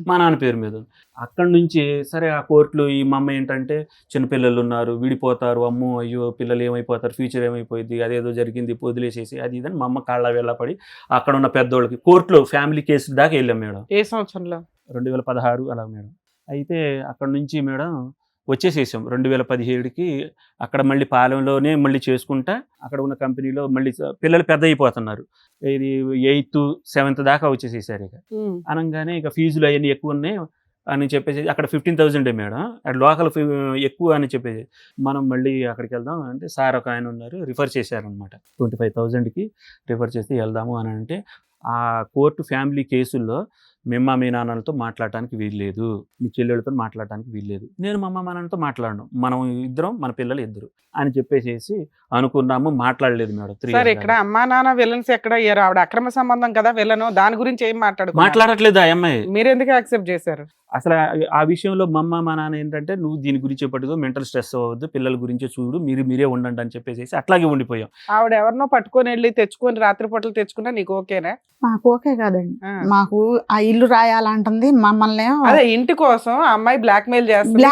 [SPEAKER 4] మా నాన్న పేరు మీద ఉంది. అక్కడి నుంచి సరే ఆ కోర్టులు ఈ మా అమ్మ ఏంటంటే చిన్నపిల్లలు ఉన్నారు, విడిపోతారు, అమ్మో అయ్యో పిల్లలు ఏమైపోతారు, ఫ్యూచర్ ఏమైపోయింది, అదేదో జరిగింది వదిలేసేసి అది ఇదని మా అమ్మ కాళ్ళ వెళ్ళపడి అక్కడ ఉన్న పెద్దోళ్ళకి కోర్టులో ఫ్యామిలీ కేసు దాకా వెళ్ళాం మేడం.
[SPEAKER 3] ఏ సంవత్సరంలో?
[SPEAKER 4] 2016 అలా మేడం. అయితే అక్కడ నుంచి మేడం వచ్చేసేసాం 2017కి. అక్కడ మళ్ళీ పాలెంలోనే మళ్ళీ చేసుకుంటా అక్కడ ఉన్న కంపెనీలో మళ్ళీ పిల్లలు పెద్ద అయిపోతున్నారు. ఇది 8th 7th దాకా వచ్చేసేసారు. ఇక అనగానే ఇక ఫీజులు అవన్నీ ఎక్కువ ఉన్నాయి, అని చెప్పేసి అక్కడ 15,000 మేడం, అక్కడ లోకల్ ఎక్కువ అని చెప్పేసి మనం మళ్ళీ అక్కడికి వెళ్దాం అంటే సార్ ఒక ఆయన ఉన్నారు రిఫర్ చేశారనమాట. 25,000కి రిఫర్ చేసి వెళ్దాము అని అంటే ఆ కోర్టు ఫ్యామిలీ కేసుల్లో మీ అమ్మ మీ నాన్నలతో మాట్లాడటానికి వీల్లేదు, మీ చెల్లెళ్ళతో మాట్లాడటానికి వీల్లేదు. నేను మా అమ్మ మా నాన్నతో మాట్లాడను, మనం ఇద్దరం మన పిల్లలు ఇద్దరు అని చెప్పేసి అనుకున్నాము. మాట్లాడలేదు మేడం.
[SPEAKER 3] సార్ ఇక్కడ అమ్మా నాన్న విలన్స్ ఎక్కడ అయ్యారు? ఆవిడ అక్రమ సంబంధం కదా విలను, దాని గురించి ఏం
[SPEAKER 4] మాట్లాడట్లేదు ఆ అమ్మాయి.
[SPEAKER 3] మీరు ఎందుకు యాక్సెప్ట్ చేశారు?
[SPEAKER 4] అసలు ఆ విషయంలో మా అమ్మ మా నాన్న ఏంటంటే నువ్వు దీని గురించి పట్టుకో, మెంటల్ స్ట్రెస్ అవ్వద్దు, పిల్లల గురించి చూడు, మీరే ఉండండి అని చెప్పేసి అట్లాగే ఉండిపోయాం.
[SPEAKER 3] ఆవిడ ఎవరినో పట్టుకొని వెళ్ళి తెచ్చుకొని రాత్రిపూటలు తెచ్చుకున్నా నీకు ఓకేనా?
[SPEAKER 2] మాకు ఓకే కాదండి, మాకు ఆ ఇల్లు రాయాలంటుంది మమ్మల్ని.
[SPEAKER 3] అదే ఇంటి కోసం అమ్మాయి బ్లాక్ మెయిల్ చేస్తుంది,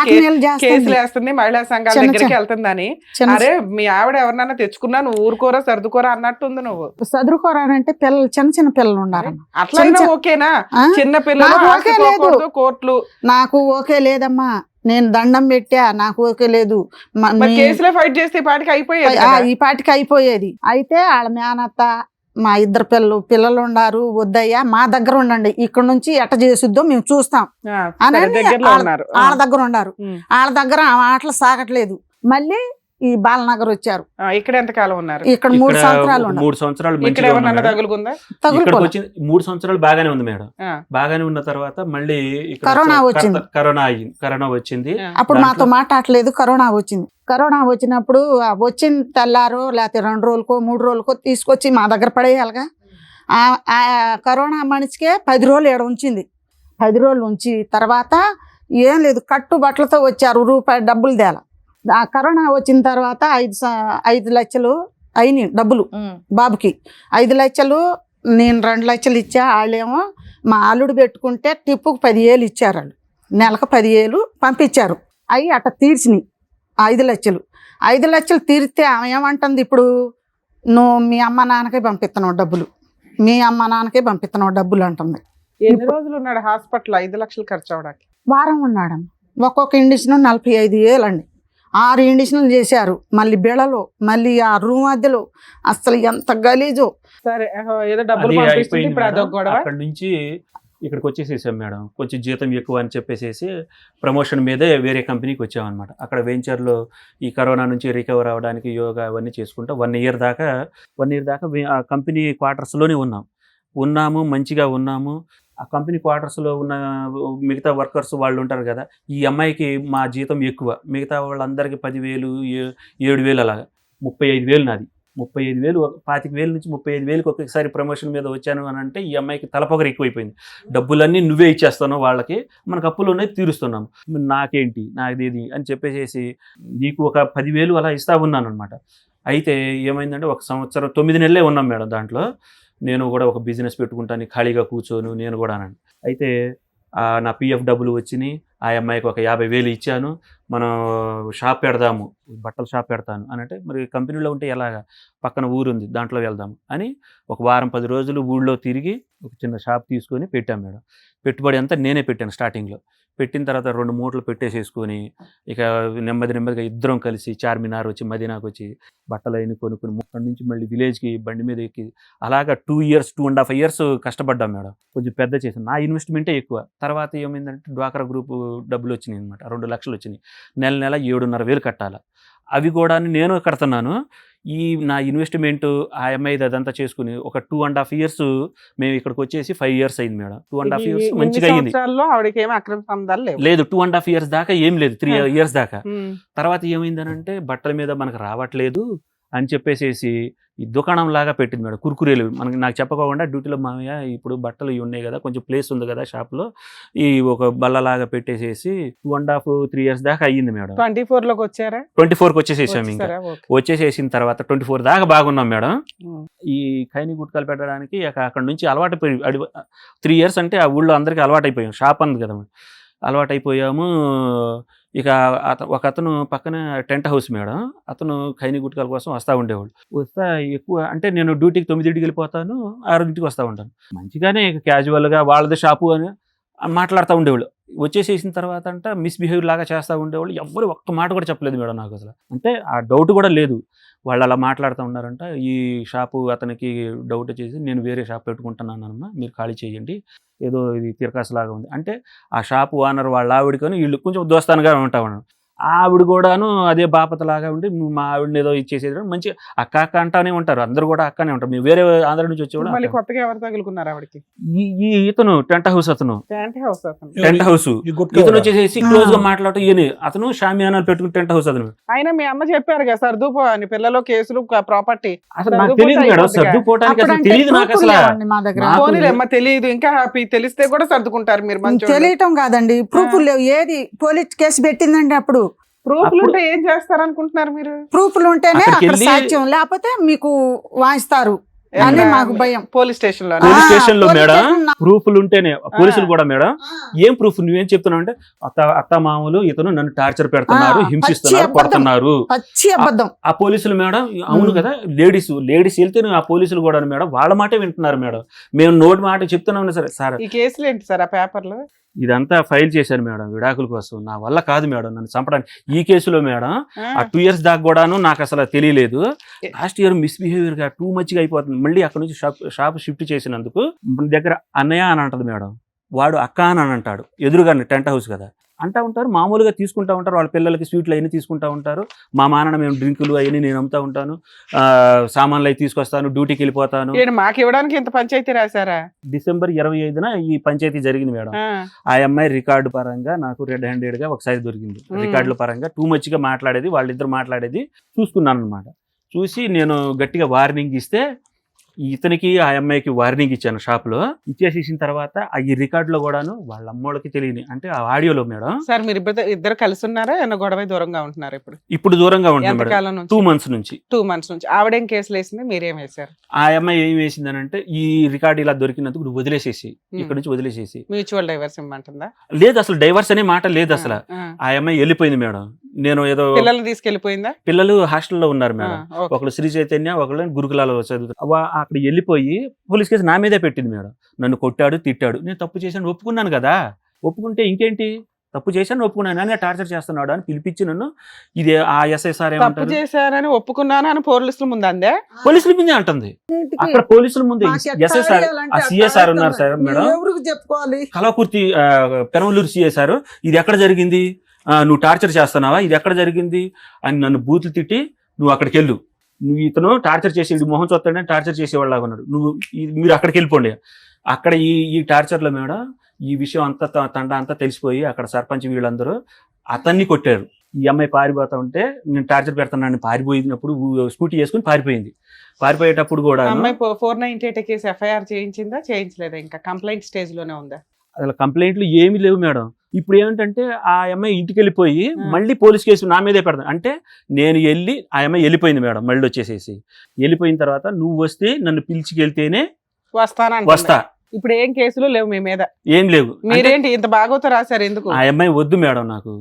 [SPEAKER 3] కేసులు వేస్తుంది, మహిళా సంఘాల దగ్గరికి వెళ్తుందని. అరే మీ ఆవిడ ఎవరినైనా తెచ్చుకున్నా నువ్వు ఊరుకోరా సర్దుకోరా అన్నట్టుంది. నువ్వు
[SPEAKER 2] సదురుకోరా అంటే పిల్లలు చిన్న పిల్లలు ఉండాలి.
[SPEAKER 3] అట్లా ఓకేనా? చిన్న పిల్లలు కోర్టులు
[SPEAKER 2] నాకు ఓకే లేదమ్మా, నేను దండం పెట్టా, నాకు ఓకే లేదు.
[SPEAKER 3] కేసులో ఫైట్ చేస్తే ఈ
[SPEAKER 2] పాటికి అయిపోయేది. అయితే వాళ్ళ మేనత్త మా ఇద్దరు పిల్లలు ఉండారు, వద్దయ్యా మా దగ్గర ఉండండి, ఇక్కడ నుంచి ఎట్ట చేసుద్దో మేము చూస్తాం అని వాళ్ళ దగ్గర ఉండారు. వాళ్ళ దగ్గర ఆ మాటలు సాగట్లేదు. మళ్ళీ ఈ బాలనగర్ వచ్చారు.
[SPEAKER 3] ఇక్కడ ఎంత కాలం ఉన్నారు?
[SPEAKER 2] ఇక్కడ 3 సంవత్సరాలు.
[SPEAKER 4] 3 సంవత్సరాలు 3 సంవత్సరాలు బాగానే ఉంది మేడం. బాగానే ఉన్న తర్వాత మళ్ళీ కరోనా వచ్చింది.
[SPEAKER 2] అప్పుడు మాతో మాట్లాడలేదు. కరోనా వచ్చినప్పుడు వచ్చిన తెల్లారో లేకపోతే 2 రోజులకో 3 రోజులకో తీసుకొచ్చి మా దగ్గర పడేయాలిగా. ఆ కరోనా మనిషికే 10 రోజులు ఏడ ఉంచింది. 10 రోజులు ఉంచి తర్వాత ఏం లేదు, కట్టు బట్టలతో వచ్చారు, రూపాయి డబ్బులు తేల. ఆ కరోనా వచ్చిన తర్వాత 5 లక్షలు అయినాయి డబ్బులు బాబుకి. 5 లక్షలు నేను 2 లక్షలు ఇచ్చా. వాళ్ళేమో మా అల్లుడు పెట్టుకుంటే టిప్పుకు 10,000 ఇచ్చారు. వాళ్ళు నెలకు 10,000 పంపించారు. అవి అట్ట తీర్చినాయి 5 లక్షలు. 5 లక్షలు తీరితే ఆమె ఏమంటుంది, ఇప్పుడు నువ్వు మీ అమ్మ నాన్నకే పంపిస్తున్నావు డబ్బులు, మీ అమ్మ నాన్నకే పంపిస్తున్నావు డబ్బులు అంటుంది.
[SPEAKER 3] ఎన్ని రోజులు ఉన్నాడు హాస్పిటల్ 5 లక్షలు ఖర్చు అవడానికి?
[SPEAKER 2] వారం ఉన్నాడు. ఒక్కొక్క ఇండిషన్ 45,000 అండి. 6 ఇండిషన్లు చేశారు. మళ్ళీ బిళ్ళలో, మళ్ళీ ఆ రూమ్ మధ్యలో అసలు ఎంత గలీజో.
[SPEAKER 3] సరే ఏదో డబ్బులు పంపిస్తుంది, ఇప్పుడు అదొక గొడవ.
[SPEAKER 4] అక్కడ నుంచి ఇక్కడికి వచ్చేసేసాం మేడం. కొంచెం జీతం ఎక్కువ అని చెప్పేసి ప్రమోషన్ మీదే వేరే కంపెనీకి వచ్చామన్నమాట. అక్కడ వెంచర్లో ఈ కరోనా నుంచి రికవర్ అవ్వడానికి యోగా అవన్నీ చేసుకుంటా 1 ఇయర్ దాకా ఆ కంపెనీ క్వార్టర్స్లోనే ఉన్నాము, మంచిగా ఉన్నాము. ఆ కంపెనీ క్వార్టర్స్లో ఉన్న మిగతా వర్కర్స్ వాళ్ళు ఉంటారు కదా, ఈ అమ్మాయికి మా జీతం ఎక్కువ, మిగతా వాళ్ళందరికీ 10,000 7,000 అలాగా. 35,000 నాది. 35,000 25,000 నుంచి 35,000కి ఒకేసారి ప్రమోషన్ మీద వచ్చాను అని అంటే ఈ అమ్మాయికి తలపొగరు ఎక్కువైపోయింది. డబ్బులన్నీ నువ్వే ఇచ్చేస్తున్నావు, వాళ్ళకి మనకు అప్పులు ఉన్నాయి తీరుస్తున్నాము, నాకేంటి నాదేది అని చెప్పేసి నీకు ఒక 10,000 అలా ఇస్తా ఉన్నాను అనమాట. అయితే ఏమైందంటే 1 సంవత్సరం 9 నెలలే ఉన్నాం మేడం. దాంట్లో నేను కూడా ఒక బిజినెస్ పెట్టుకుంటాను, ఖాళీగా కూర్చోను నేను కూడా అని. అయితే నా పిఎఫ్ డబ్బులు వచ్చినాయి. ఆ అమ్మాయికి ఒక 50,000 ఇచ్చాను. మనం షాప్ పెడదాము, బట్టల షాప్ పెడతాను అని అంటే, మరి కంపెనీలో ఉంటే ఎలాగా, పక్కన ఊరు ఉంది దాంట్లో వెళ్దాము అని ఒక వారం 10 రోజులు ఊళ్ళో తిరిగి ఒక చిన్న షాప్ తీసుకొని పెట్టాం మేడం. పెట్టుబడి అంతా నేనే పెట్టాను స్టార్టింగ్లో. పెట్టిన తర్వాత 2 మూటలు పెట్టేసేసుకొని ఇక నెమ్మదిగా ఇద్దరం కలిసి చార్మినార్ వచ్చి మదీనాకు వచ్చి బట్టలు అయిన కొనుక్కొని అక్కడి నుంచి మళ్ళీ విలేజ్కి బండి మీద ఎక్కి అలాగా 2.5 years కష్టపడ్డాం మేడం. కొంచెం పెద్ద చేసాను. నా ఇన్వెస్ట్మెంటే ఎక్కువ. తర్వాత ఏమైందంటే డ్వాక్రా గ్రూప్ డబ్బులు వచ్చినాయి అనమాట. 2 లక్షలు వచ్చినాయి. నెల 7,500 కట్టాలి. అవి కూడా నేను కడుతున్నాను. ఈ నా ఇన్వెస్ట్మెంట్ ఆ అమ్మాయిది అదంతా చేసుకుని ఒక 2.5 years మేము ఇక్కడికి వచ్చేసి 5 years అయింది మేడం. 2.5 years మంచిగా అయింది. లేదు 2.5 years దాకా ఏం లేదు, 3 years దాకా. తర్వాత ఏమైందనంటే బట్టల మీద మనకు రావట్లేదు అని చెప్పేసి ఈ దుకాణం లాగా పెట్టింది మేడం. కుర్కురేలు నాకు చెప్పకుండా డ్యూటీలో మామయ్య ఇప్పుడు బట్టలు ఇవి ఉన్నాయి కదా, కొంచెం ప్లేస్ ఉంది కదా షాప్లో, ఈ ఒక బల్లలాగా పెట్టేసేసి 2.5-3 years దాకా అయ్యింది మేడం.
[SPEAKER 3] 24లోకి వచ్చారా?
[SPEAKER 4] 24కి వచ్చేసేసాం. ఇంకా వచ్చేసేసిన తర్వాత 24 దాకా బాగున్నాం మేడం. ఈ ఖైనీ గుట్కాలు పెట్టడానికి అక్కడ నుంచి అలవాటు 3 years అంటే ఆ ఊళ్ళో అందరికీ అలవాటు అయిపోయాం. షాప్ అంది కదా, అలవాటు అయిపోయాము. ఇక ఒక అతను పక్కన టెంట్ హౌస్ మేడం, అతను ఖైనీ గుట్కాల కోసం వస్తూ ఉండేవాడు. వస్తా ఎక్కువ అంటే నేను డ్యూటీకి 9కి వెళ్ళిపోతాను, 6కి వస్తూ ఉంటాను. మంచిగానే క్యాజువల్గా వాళ్ళది షాపు అని మాట్లాడుతూ ఉండేవాళ్ళు. వచ్చేసేసిన తర్వాత అంట మిస్బిహేవియర్ లాగా చేస్తూ ఉండేవాళ్ళు, ఎవ్వరు ఒక్క మాట కూడా చెప్పలేదు మేడం నాకు అసలు. అంటే ఆ డౌట్ కూడా లేదు. వాళ్ళు అలా మాట్లాడుతూ ఉన్నారంట. ఈ షాపు అతనికి డౌట్ వచ్చేసి, నేను వేరే షాప్ పెట్టుకుంటున్నానమ్మా, మీరు ఖాళీ చేయండి, ఏదో ఇది తిరకాసులాగా ఉంది అంటే. ఆ షాపు ఓనర్ వాళ్ళ ఆవిడకొని వీళ్ళు కొంచెం దోస్తానుగా ఉంటా ఉన్నాను. ఆవిడ కూడాను అదే బాపతలాగా ఉండి, నువ్వు మా ఆవిడని ఏదో ఇచ్చేసేది, మంచి అక్క అక్క అంటానే ఉంటారు, అందరూ కూడా అక్కనే ఉంటారు. మేము వేరే ఆంధ్ర నుంచి వచ్చేవాడు.
[SPEAKER 3] మళ్ళీ కొత్తగా ఎవరు తగులుకున్నారు ఆవిడకి?
[SPEAKER 4] ఈ ఇతను టెంట్ హౌస్ అతను టెంట్ హౌస్ ఇతను వచ్చేసి క్లోజ్ గా మాట్లాడటం. ఈయన అతను షామియానాలు పెట్టుకుని టెంట్ హౌస్ అతను.
[SPEAKER 3] ఆయన మీ అమ్మ చెప్పారు కదా సర్దుపో అని, పిల్లలు కేసులు ప్రాపర్టీ.
[SPEAKER 4] అసలు నాకు తెలియదు మేడం, సర్దుకోవటానికి అసలు తెలియదు నాకు అసలు.
[SPEAKER 2] మా దగ్గర
[SPEAKER 3] పోనీలేమ్మ, తెలియదు, ఇంకా హ్యాపీ. తెలిస్తే కూడా సర్దుకుంటారు మీరు. మంచి
[SPEAKER 2] తెలియటం కాదండి, ప్రూఫ్ లేవు. ఏది పోలీస్ కేసు పెట్టిందండి, అప్పుడు
[SPEAKER 3] ప్రూఫ్లు ఉంటే ఏం చేస్తారు అనుకుంటున్నారు మీరు?
[SPEAKER 2] ప్రూఫ్లు ఉంటేనే అక్కడ సాక్ష్యం, లేకపోతే మీకు వాయిస్తారు అని మాకు భయం.
[SPEAKER 3] పోలీస్ స్టేషన్ లో
[SPEAKER 4] లో మేడం ప్రూఫ్లు ఉంటేనే. పోలీసులు కూడా మేడం, ఏం ప్రూఫ్ నువ్వేం చెప్తున్నావు అంటే, అత్త మామూలు ఇతను నన్ను టార్చర్ పెడుతున్నారు, హింసిస్తున్నారు, కొడుతున్నారు.
[SPEAKER 2] పచ్చి అబద్ధం.
[SPEAKER 4] ఆ పోలీసులు మేడం, అవును కదా, లేడీస్ వెళ్తే ఆ పోలీసులు కూడా మేడం వాళ్ళ మాటే వింటున్నారు మేడం. మేము నోటి మాట చెప్తున్నాం సరే సార్.
[SPEAKER 3] ఈ కేసులు ఏంటి సార్ ఆ పేపర్లు?
[SPEAKER 4] ఇదంతా ఫైల్ చేశాను మేడం విడాకుల కోసం. నా వల్ల కాదు మేడం నన్ను చంపడానికి. ఈ కేసులో మేడం ఆ 2 years దాకా కూడాను నాకు అసలు తెలియలేదు. లాస్ట్ ఇయర్ మిస్బిహేవియర్ గా టూ మచ్గా అయిపోతుంది. మళ్ళీ అక్కడ నుంచి షాప్ షిఫ్ట్ చేసినందుకు దగ్గర అన్నయ్య అని అంటది మేడం, వాడు అక్క అని అంటాడు. ఎదురుగానే టెంట్ హౌస్ కదా అంటా ఉంటారు, మామూలుగా తీసుకుంటా ఉంటారు. వాళ్ళ పిల్లలకి స్వీట్లు అవన్నీ తీసుకుంటా ఉంటారు. మా మానన మేము డ్రింకులు అవన్నీ నేను అమ్ముతా ఉంటాను, సామాన్లు అవి తీసుకొస్తాను, డ్యూటీకి వెళ్ళిపోతాను.
[SPEAKER 3] మాకు ఇవ్వడానికి ఇంత పంచాయతీ రాశారా?
[SPEAKER 4] December 25న ఈ పంచాయతీ జరిగింది మేడం. ఆ అమ్మాయి రికార్డు పరంగా నాకు రెడ్ హ్యాండెడ్ గా ఒకసారి దొరికింది. రికార్డుల పరంగా టూ మచ్ గా మాట్లాడేది, వాళ్ళిద్దరు మాట్లాడేది చూసుకున్నాను అనమాట. చూసి నేను గట్టిగా వార్నింగ్ ఇస్తే, ఇతనికి ఆ అమ్మాయికి వార్నింగ్ ఇచ్చాను షాప్ లో. ఇచ్చేసేసిన తర్వాత ఈ రికార్డ్ లో కూడాను వాళ్ళ అమ్మోళ్ళకి తెలియని, అంటే ఆ ఆడియోలో మేడం.
[SPEAKER 3] సార్ మీరు ఇద్దరు కలిసి ఉన్నారా, ఏమన్నా గొడవ దూరంగా ఉంటున్నారు? ఇప్పుడు
[SPEAKER 4] దూరంగా ఉంటున్నారు 2 months నుంచి.
[SPEAKER 3] 2 months నుంచి. ఆవిడేం కేసులు వేసింది, మీరేం వేశారు?
[SPEAKER 4] ఆ అమ్మాయి ఏం వేసిందని అంటే, ఈ రికార్డు ఇలా దొరికినందుకు నువ్వు వదిలేసేసి, ఇక్కడ నుంచి వదిలేసేసి.
[SPEAKER 3] Mutual divorce ఇమ్మంటుందా?
[SPEAKER 4] లేదు, అసలు డైవర్స్ అనే మాట లేదు అసలు. ఆ అమ్మాయి వెళ్ళిపోయింది మేడం. నేను ఏదో
[SPEAKER 3] పిల్లల్ని తీసుకెళ్లిపోయిందా?
[SPEAKER 4] పిల్లలు హాస్టల్లో ఉన్నారు మేడం. ఒకళ్ళు శ్రీ చైతన్య, ఒకళ్ళు గురుకులాలో చదువుతారు. అక్కడ వెళ్ళిపోయి పోలీస్ కేసు నా మీదే పెట్టింది మేడం. నన్ను కొట్టాడు, తిట్టాడు. నేను తప్పు చేశాను ఒప్పుకున్నాను కదా, ఒప్పుకుంటే ఇంకేంటి, తప్పు చేశాను ఒప్పుకున్నాను అని టార్చర్ చేస్తున్నాడు అని పిలిపించి నన్ను. ఇది ఆ SSR
[SPEAKER 3] తప్పు చేశానని ఒప్పుకున్నాను అని పోలీసుల ముందు అందే.
[SPEAKER 4] పోలీసుల ముందే అంటుంది. అక్కడ పోలీసుల ముందే SSR ఆ CSR ఉన్నారు సార్ మేడం,
[SPEAKER 2] చెప్పుకోవాలి.
[SPEAKER 4] కలాకుర్తి పెనమలూరు CSR, ఇది ఎక్కడ జరిగింది, నువ్వు టార్చర్ చేస్తున్నావా, ఇది ఎక్కడ జరిగింది అని నన్ను బూతులు తిట్టి, నువ్వు అక్కడికి వెళ్ళు, నువ్వు ఇతను టార్చర్ చేసి మొహం చూస్తాడని టార్చర్ చేసేవాళ్ళగా ఉన్నాడు, మీరు అక్కడికి వెళ్ళిపోండి. అక్కడ ఈ టార్చర్లో మేడం ఈ విషయం అంతా తండ అంతా తెలిసిపోయి అక్కడ సర్పంచ్ వీళ్ళందరూ అతన్ని కొట్టారు. ఈ అమ్మాయి పారిపోతా ఉంటే, నేను టార్చర్ పెడుతున్నాను పారిపోయినప్పుడు స్కూటీ వేసుకుని పారిపోయింది. పారిపోయేటప్పుడు కూడా
[SPEAKER 3] అమ్మాయి 498 కేసు FIR చేయించిందా, చేయించలేదా? ఇంకా కంప్లైంట్ స్టేజ్ లోనే ఉందా?
[SPEAKER 4] అసలు కంప్లైంట్లు ఏమీ లేవు మేడం. ఇప్పుడు ఏమిటంటే ఆ అమ్మాయి ఇంటికి వెళ్ళిపోయి మళ్ళీ పోలీస్ కేసు నా మీదే పెడతాను అంటే, నేను వెళ్ళి ఆ అమ్మాయి వెళ్ళిపోయింది మేడం. మళ్ళీ వచ్చేసేసి వెళ్ళిపోయిన తర్వాత, నువ్వు వస్తే నన్ను పిలిచికెళ్తేనే వస్తా.
[SPEAKER 3] ఇప్పుడు ఏం కేసులు లేవు మీ మీద?
[SPEAKER 4] ఏం లేవు.
[SPEAKER 3] మీరేంటి ఇంత బాగోతో రాశారు ఎందుకు?
[SPEAKER 4] ఆ అమ్మాయి వద్దు మేడం నాకు.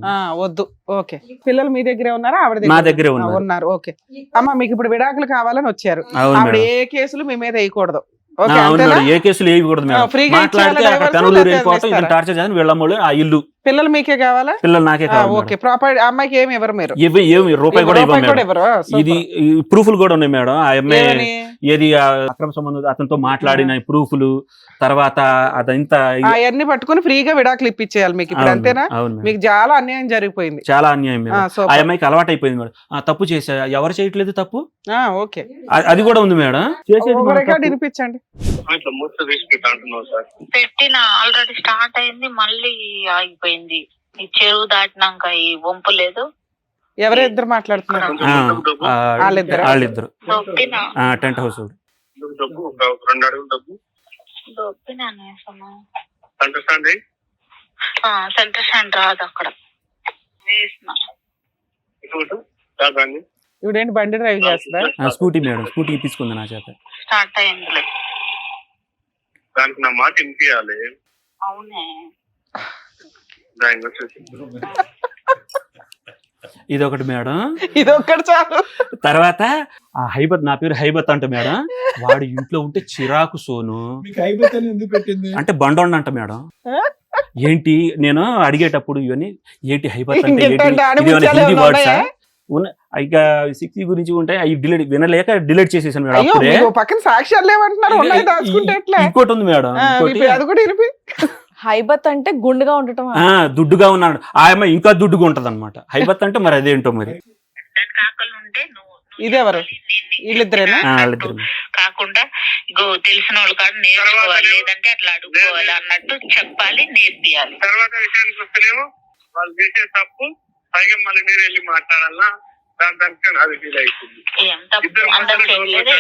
[SPEAKER 3] వద్దు. ఓకే. పిల్లలు మీ దగ్గరే ఉన్నారా, ఆవిడ
[SPEAKER 4] నా దగ్గరే
[SPEAKER 3] ఉన్నారు? ఓకే అమ్మ, మీకు ఇప్పుడు విడాకులు కావాలని వచ్చారు. ఆవిడ ఏ కేసులు మీ మీద వేయకూడదు.
[SPEAKER 4] ఏ కేసులు వేయకూడదు మేడం. మాట్లాడితే పెనమలూరు వెళ్ళిపోవటం, ఇతను టార్చర్ చేయాలని వీళ్ళమ్మోళ్ళు ఆ ఇల్లు.
[SPEAKER 3] పిల్లలు మీకే కావాలా?
[SPEAKER 4] పిల్లలు నాకే కావాలి.
[SPEAKER 3] ఓకే. ప్రాపర్ అమ్మాయికి ఏమి ఇవ్వరు మీరు?
[SPEAKER 4] ఏమి రూపాయి కూడా ఇవ్వరు. ఇది ప్రూఫ్లు కూడా ఉన్నాయి మేడం. ఆ అమ్మాయి ఏది అక్రమ సంబంధం అతనితో మాట్లాడిన ప్రూఫ్లు, తర్వాత అదంతా
[SPEAKER 3] అవన్నీ పట్టుకుని ఫ్రీగా విడాకులు ఇప్పించేయాలి మీకు ఇప్పుడు, అంతేనా? మీకు చాలా అన్యాయం జరిగిపోయింది.
[SPEAKER 4] చాలా అన్యాయం. ఆ అమ్మాయికి అలవాటు అయిపోయింది మేడం. తప్పు చేసా, ఎవరు చేయట్లేదు తప్పు. ఓకే, అది కూడా ఉంది మేడం.
[SPEAKER 3] వినిపించండి.
[SPEAKER 5] పెట్టిన ఆల్రెడీ స్టార్ట్ అయింది, మళ్ళీ ఆగిపోయింది. ఈ చెరువు దాటినాక ఈ వంపు లేదు.
[SPEAKER 3] ఎవరిద్దరు మాట్లాడుతున్నారు?
[SPEAKER 4] వాళ్ళిద్దరు టెంట్ హౌస్.
[SPEAKER 5] సెంటర్ స్టాండ్ రాదు అక్కడ.
[SPEAKER 3] ఇవిడేంటి బండి డ్రైవ్ చేస్తుందా?
[SPEAKER 4] స్కూటీ మేడం, స్కూటీ ఇప్పించుకుంది నా చేత.
[SPEAKER 5] స్టార్ట్ అయింది.
[SPEAKER 6] దానికి నా మాట వినిపించాలి.
[SPEAKER 5] అవునే.
[SPEAKER 4] ఇదొకటి మేడం,
[SPEAKER 3] ఇదొకటి చాలు.
[SPEAKER 4] తర్వాత ఆ హైబత్, నా పేరు హైబత్ అంట మేడం. వాడు ఇంట్లో ఉంటే చిరాకు సోను
[SPEAKER 8] ఎందుకు పెట్టింది
[SPEAKER 4] అంటే బండోండ అంట మేడం. ఏంటి నేను అడిగేటప్పుడు ఇవన్నీ ఏంటి హైబత్ అంటే ఏంటి
[SPEAKER 3] ఇంకేంటంటే
[SPEAKER 4] ఇది ఏమైనా
[SPEAKER 3] ఆడముత్యాలు
[SPEAKER 4] హిందీ
[SPEAKER 3] ఏమైనా
[SPEAKER 4] వర్డ్సా
[SPEAKER 3] ఉన్నాయా?
[SPEAKER 4] ఇక 60 గురించి ఉంటాయి అవి వినలేక డిలీట్ చేసేసాను మేడం
[SPEAKER 3] అయ్యో
[SPEAKER 4] అప్పుడే
[SPEAKER 3] మీకు పక్కన సాక్ష్యాలు లేవంటున్నారు, ఉన్నాయి దాచుకుంటే ఎట్లా?
[SPEAKER 4] ఇంకోటి ఉంది మేడం ఇంకోటి
[SPEAKER 3] అది కూడా ఇరిపి.
[SPEAKER 7] హైబత్ అంటే గుండుగా ఉండటం.
[SPEAKER 4] దుడ్డుగా ఉన్నాడు ఆ అమ్మాయి ఇంకా దుడ్డుగా ఉంటది అనమాట. హైబత్ అంటే మరి అదేంటో మరి.
[SPEAKER 5] దానికి ఆకలి ఉంటే నువ్వు
[SPEAKER 3] ఇదెవరు? వీళ్ళిద్దరేనా?
[SPEAKER 4] వాళ్ళిద్దరు
[SPEAKER 5] కాకుండా ఇగో తెలిసిన వాళ్ళు కాదు నేర్చుకోవాలి, లేదంటే అట్లా అడుక్కోవాలి అన్నట్టు చెప్పాలి, నేర్పియాలి.
[SPEAKER 6] తర్వాత విషయానికి వస్తేనేమో వాళ్ళు చేసే తప్పు పైగా మళ్ళీ నేను వెళ్ళి మాట్లాడాలా, దానికి అది ఫీల్ అవుతుంది.
[SPEAKER 5] ఏం తప్పు అందరు చేయలేదే.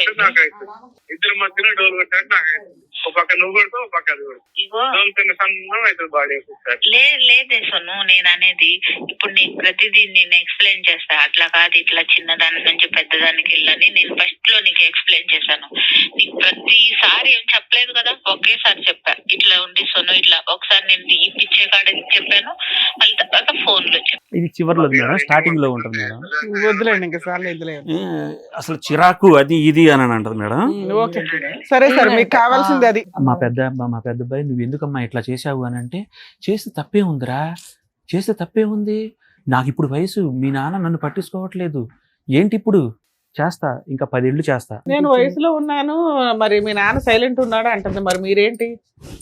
[SPEAKER 6] ఇద్దరు మధ్యలో డోలు కొట్టాడు నాకు అవుతుంది. ఒక పక్క నువ్వు కొడతావు, ఒక పక్క అది కొడతావు.
[SPEAKER 5] ఇగో
[SPEAKER 6] డోలు కింద సన్నం అవుతుంది బాడీ ఒకసారి.
[SPEAKER 5] లేదే సొన్ను, నేను అనేది ఇప్పుడు నీకు ప్రతిదీ నేను ఎక్స్ప్లెయిన్ చేస్తా. అట్లా కాదు, ఇట్లా చిన్నదాని నుంచి పెద్దదానికి వెళ్ళని నేను ఫస్ట్ లో నీకు ఎక్స్ప్లెయిన్ చేశాను. నీకు ప్రతిసారి ఏం చెప్పలేదు కదా, ఒకేసారి చెప్పా. ఇట్లా ఉంది సొన్ను, ఇట్లా ఒకసారి నేను ఈ పిచ్చే కాడకి చెప్పాను, మళ్ళీ తర్వాత ఫోన్ లో చెప్పాను.
[SPEAKER 4] ఇది చివర్లో మేడం, స్టార్టింగ్ లో ఉంటుంది మేడం.
[SPEAKER 3] వద్దులేండి ఇంకా సార్లు వద్దులేండి.
[SPEAKER 4] అసలు చిరాకు అది ఇది అని అంటది మేడం.
[SPEAKER 3] ఓకే సరే సార్, మీకు కావాల్సింది అది.
[SPEAKER 4] మా పెద్ద అబ్బాయి నువ్వు ఎందుకమ్మా ఇట్లా చేసావు అని అంటే, చేస్తే తప్పే ఉందిరా, చేస్తే తప్పే ఉంది, నాకు ఇప్పుడు వయసు, మీ నాన్న నన్ను పట్టించుకోవట్లేదు, ఏంటి ఇప్పుడు చేస్తా, ఇంకా 10 ఏళ్ళు చేస్తా.
[SPEAKER 3] నేను వయసులో ఉన్నాను, మరి మీ నాన్న సైలెంట్ ఉన్నాడు అంటుంది, మరి మీరేంటి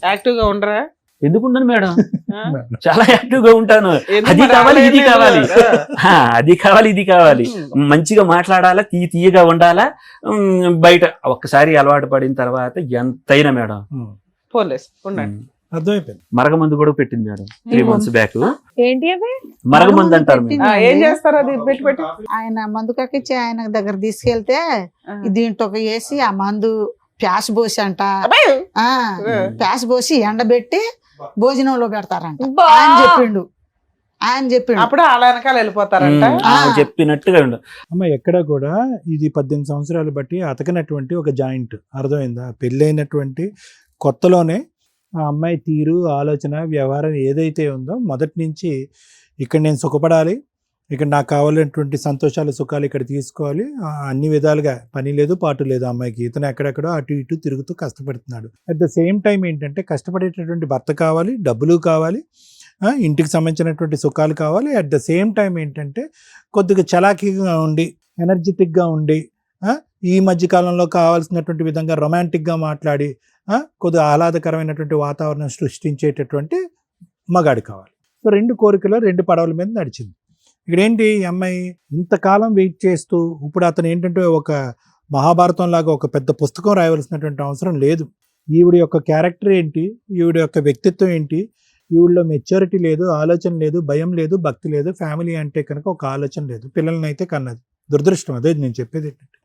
[SPEAKER 3] యాక్టివ్ గా ఉండరా?
[SPEAKER 4] ఎందుకుండను మేడం,
[SPEAKER 3] ఆ?
[SPEAKER 4] చాలా యాక్టివ్ గా ఉంటాను.
[SPEAKER 3] ఎందుకు
[SPEAKER 4] అది
[SPEAKER 3] మరి
[SPEAKER 4] కావాలి ఇది
[SPEAKER 3] ఆడలేదు?
[SPEAKER 4] కావాలి, అది కావాలి ఇది కావాలి, మంచిగా మాట్లాడాలా, తీయగా ఉండాలా. బయట ఒక్కసారి అలవాటు పడిన తర్వాత ఎంతైనా మేడం.
[SPEAKER 3] పోన్లేస్ ఉండండి.
[SPEAKER 8] అర్థమైపోయింది.
[SPEAKER 4] మరగమందు కూడా పెట్టింది మేడం 3 months బ్యాక్.
[SPEAKER 7] ఏంటి అవి?
[SPEAKER 4] మరగమందు అంటారు మేడం.
[SPEAKER 3] ఏం చేస్తారు అది పెట్టి?
[SPEAKER 2] ఆయన మందు కక్కిచ్చి ఆయన దగ్గర తీసుకెళ్తే దీంట్లో ఒక వేసి ఆ మందు ప్యాస్ పోసి అంట, ప్యాస్ పోసి ఎండబెట్టి భోజనంలో పెడతారంట. ఆయన చెప్పిండు
[SPEAKER 3] అప్పుడు అలా వెనకాల వెళ్ళిపోతారంట.
[SPEAKER 4] చెప్పినట్టుగా ఉండు.
[SPEAKER 8] అమ్మ ఎక్కడ కూడా ఇది 18 సంవత్సరాలు బట్టి అతకనటువంటి ఒక జాయింట్, అర్థమైందా? పెళ్ళైనటువంటి కొత్తలోనే ఆ అమ్మాయి తీరు, ఆలోచన, వ్యవహారం ఏదైతే ఉందో మొదటి నుంచి ఇక్కడ నేను సుఖపడాలి, ఇక్కడ నాకు కావాలన్నటువంటి సంతోషాలు సుఖాలు ఇక్కడ తీసుకోవాలి, అన్ని విధాలుగా పని లేదు పాటు లేదు అమ్మాయికి. ఇతను ఎక్కడెక్కడో అటు ఇటు తిరుగుతూ కష్టపడుతున్నాడు. అట్ ద సేమ్ టైం ఏంటంటే కష్టపడేటటువంటి భర్త కావాలి, డబ్బులు కావాలి, ఇంటికి సంబంధించినటువంటి సుఖాలు కావాలి. అట్ ద సేమ్ టైం ఏంటంటే కొద్దిగా చలాకీగా ఉండి, ఎనర్జెటిక్గా ఉండి, ఈ మధ్య కాలంలో కావాల్సినటువంటి విధంగా రొమాంటిక్గా మాట్లాడి, కొద్దిగా ఆహ్లాదకరమైనటువంటి వాతావరణం సృష్టించేటటువంటి మగాడు కావాలి. సో 2 కోరికలు 2 పడవల మీద నడిచింది. ఇక్కడ ఏంటి, ఈ అమ్మాయి ఇంతకాలం వెయిట్ చేస్తూ ఇప్పుడు అతను ఏంటంటే ఒక మహాభారతం లాగా ఒక పెద్ద పుస్తకం రాయవలసినటువంటి అవసరం లేదు. ఈవిడ యొక్క క్యారెక్టర్ ఏంటి, ఈవిడ యొక్క వ్యక్తిత్వం ఏంటి, ఈవిడలో మెచ్యూరిటీ లేదు, ఆలోచన లేదు, భయం లేదు, భక్తి లేదు, ఫ్యామిలీ అంటే కనుక ఒక ఆలోచన లేదు, పిల్లల్ని అయితే కన్నది. దురదృష్టం. అదే నేను చెప్పేది ఏంటంటే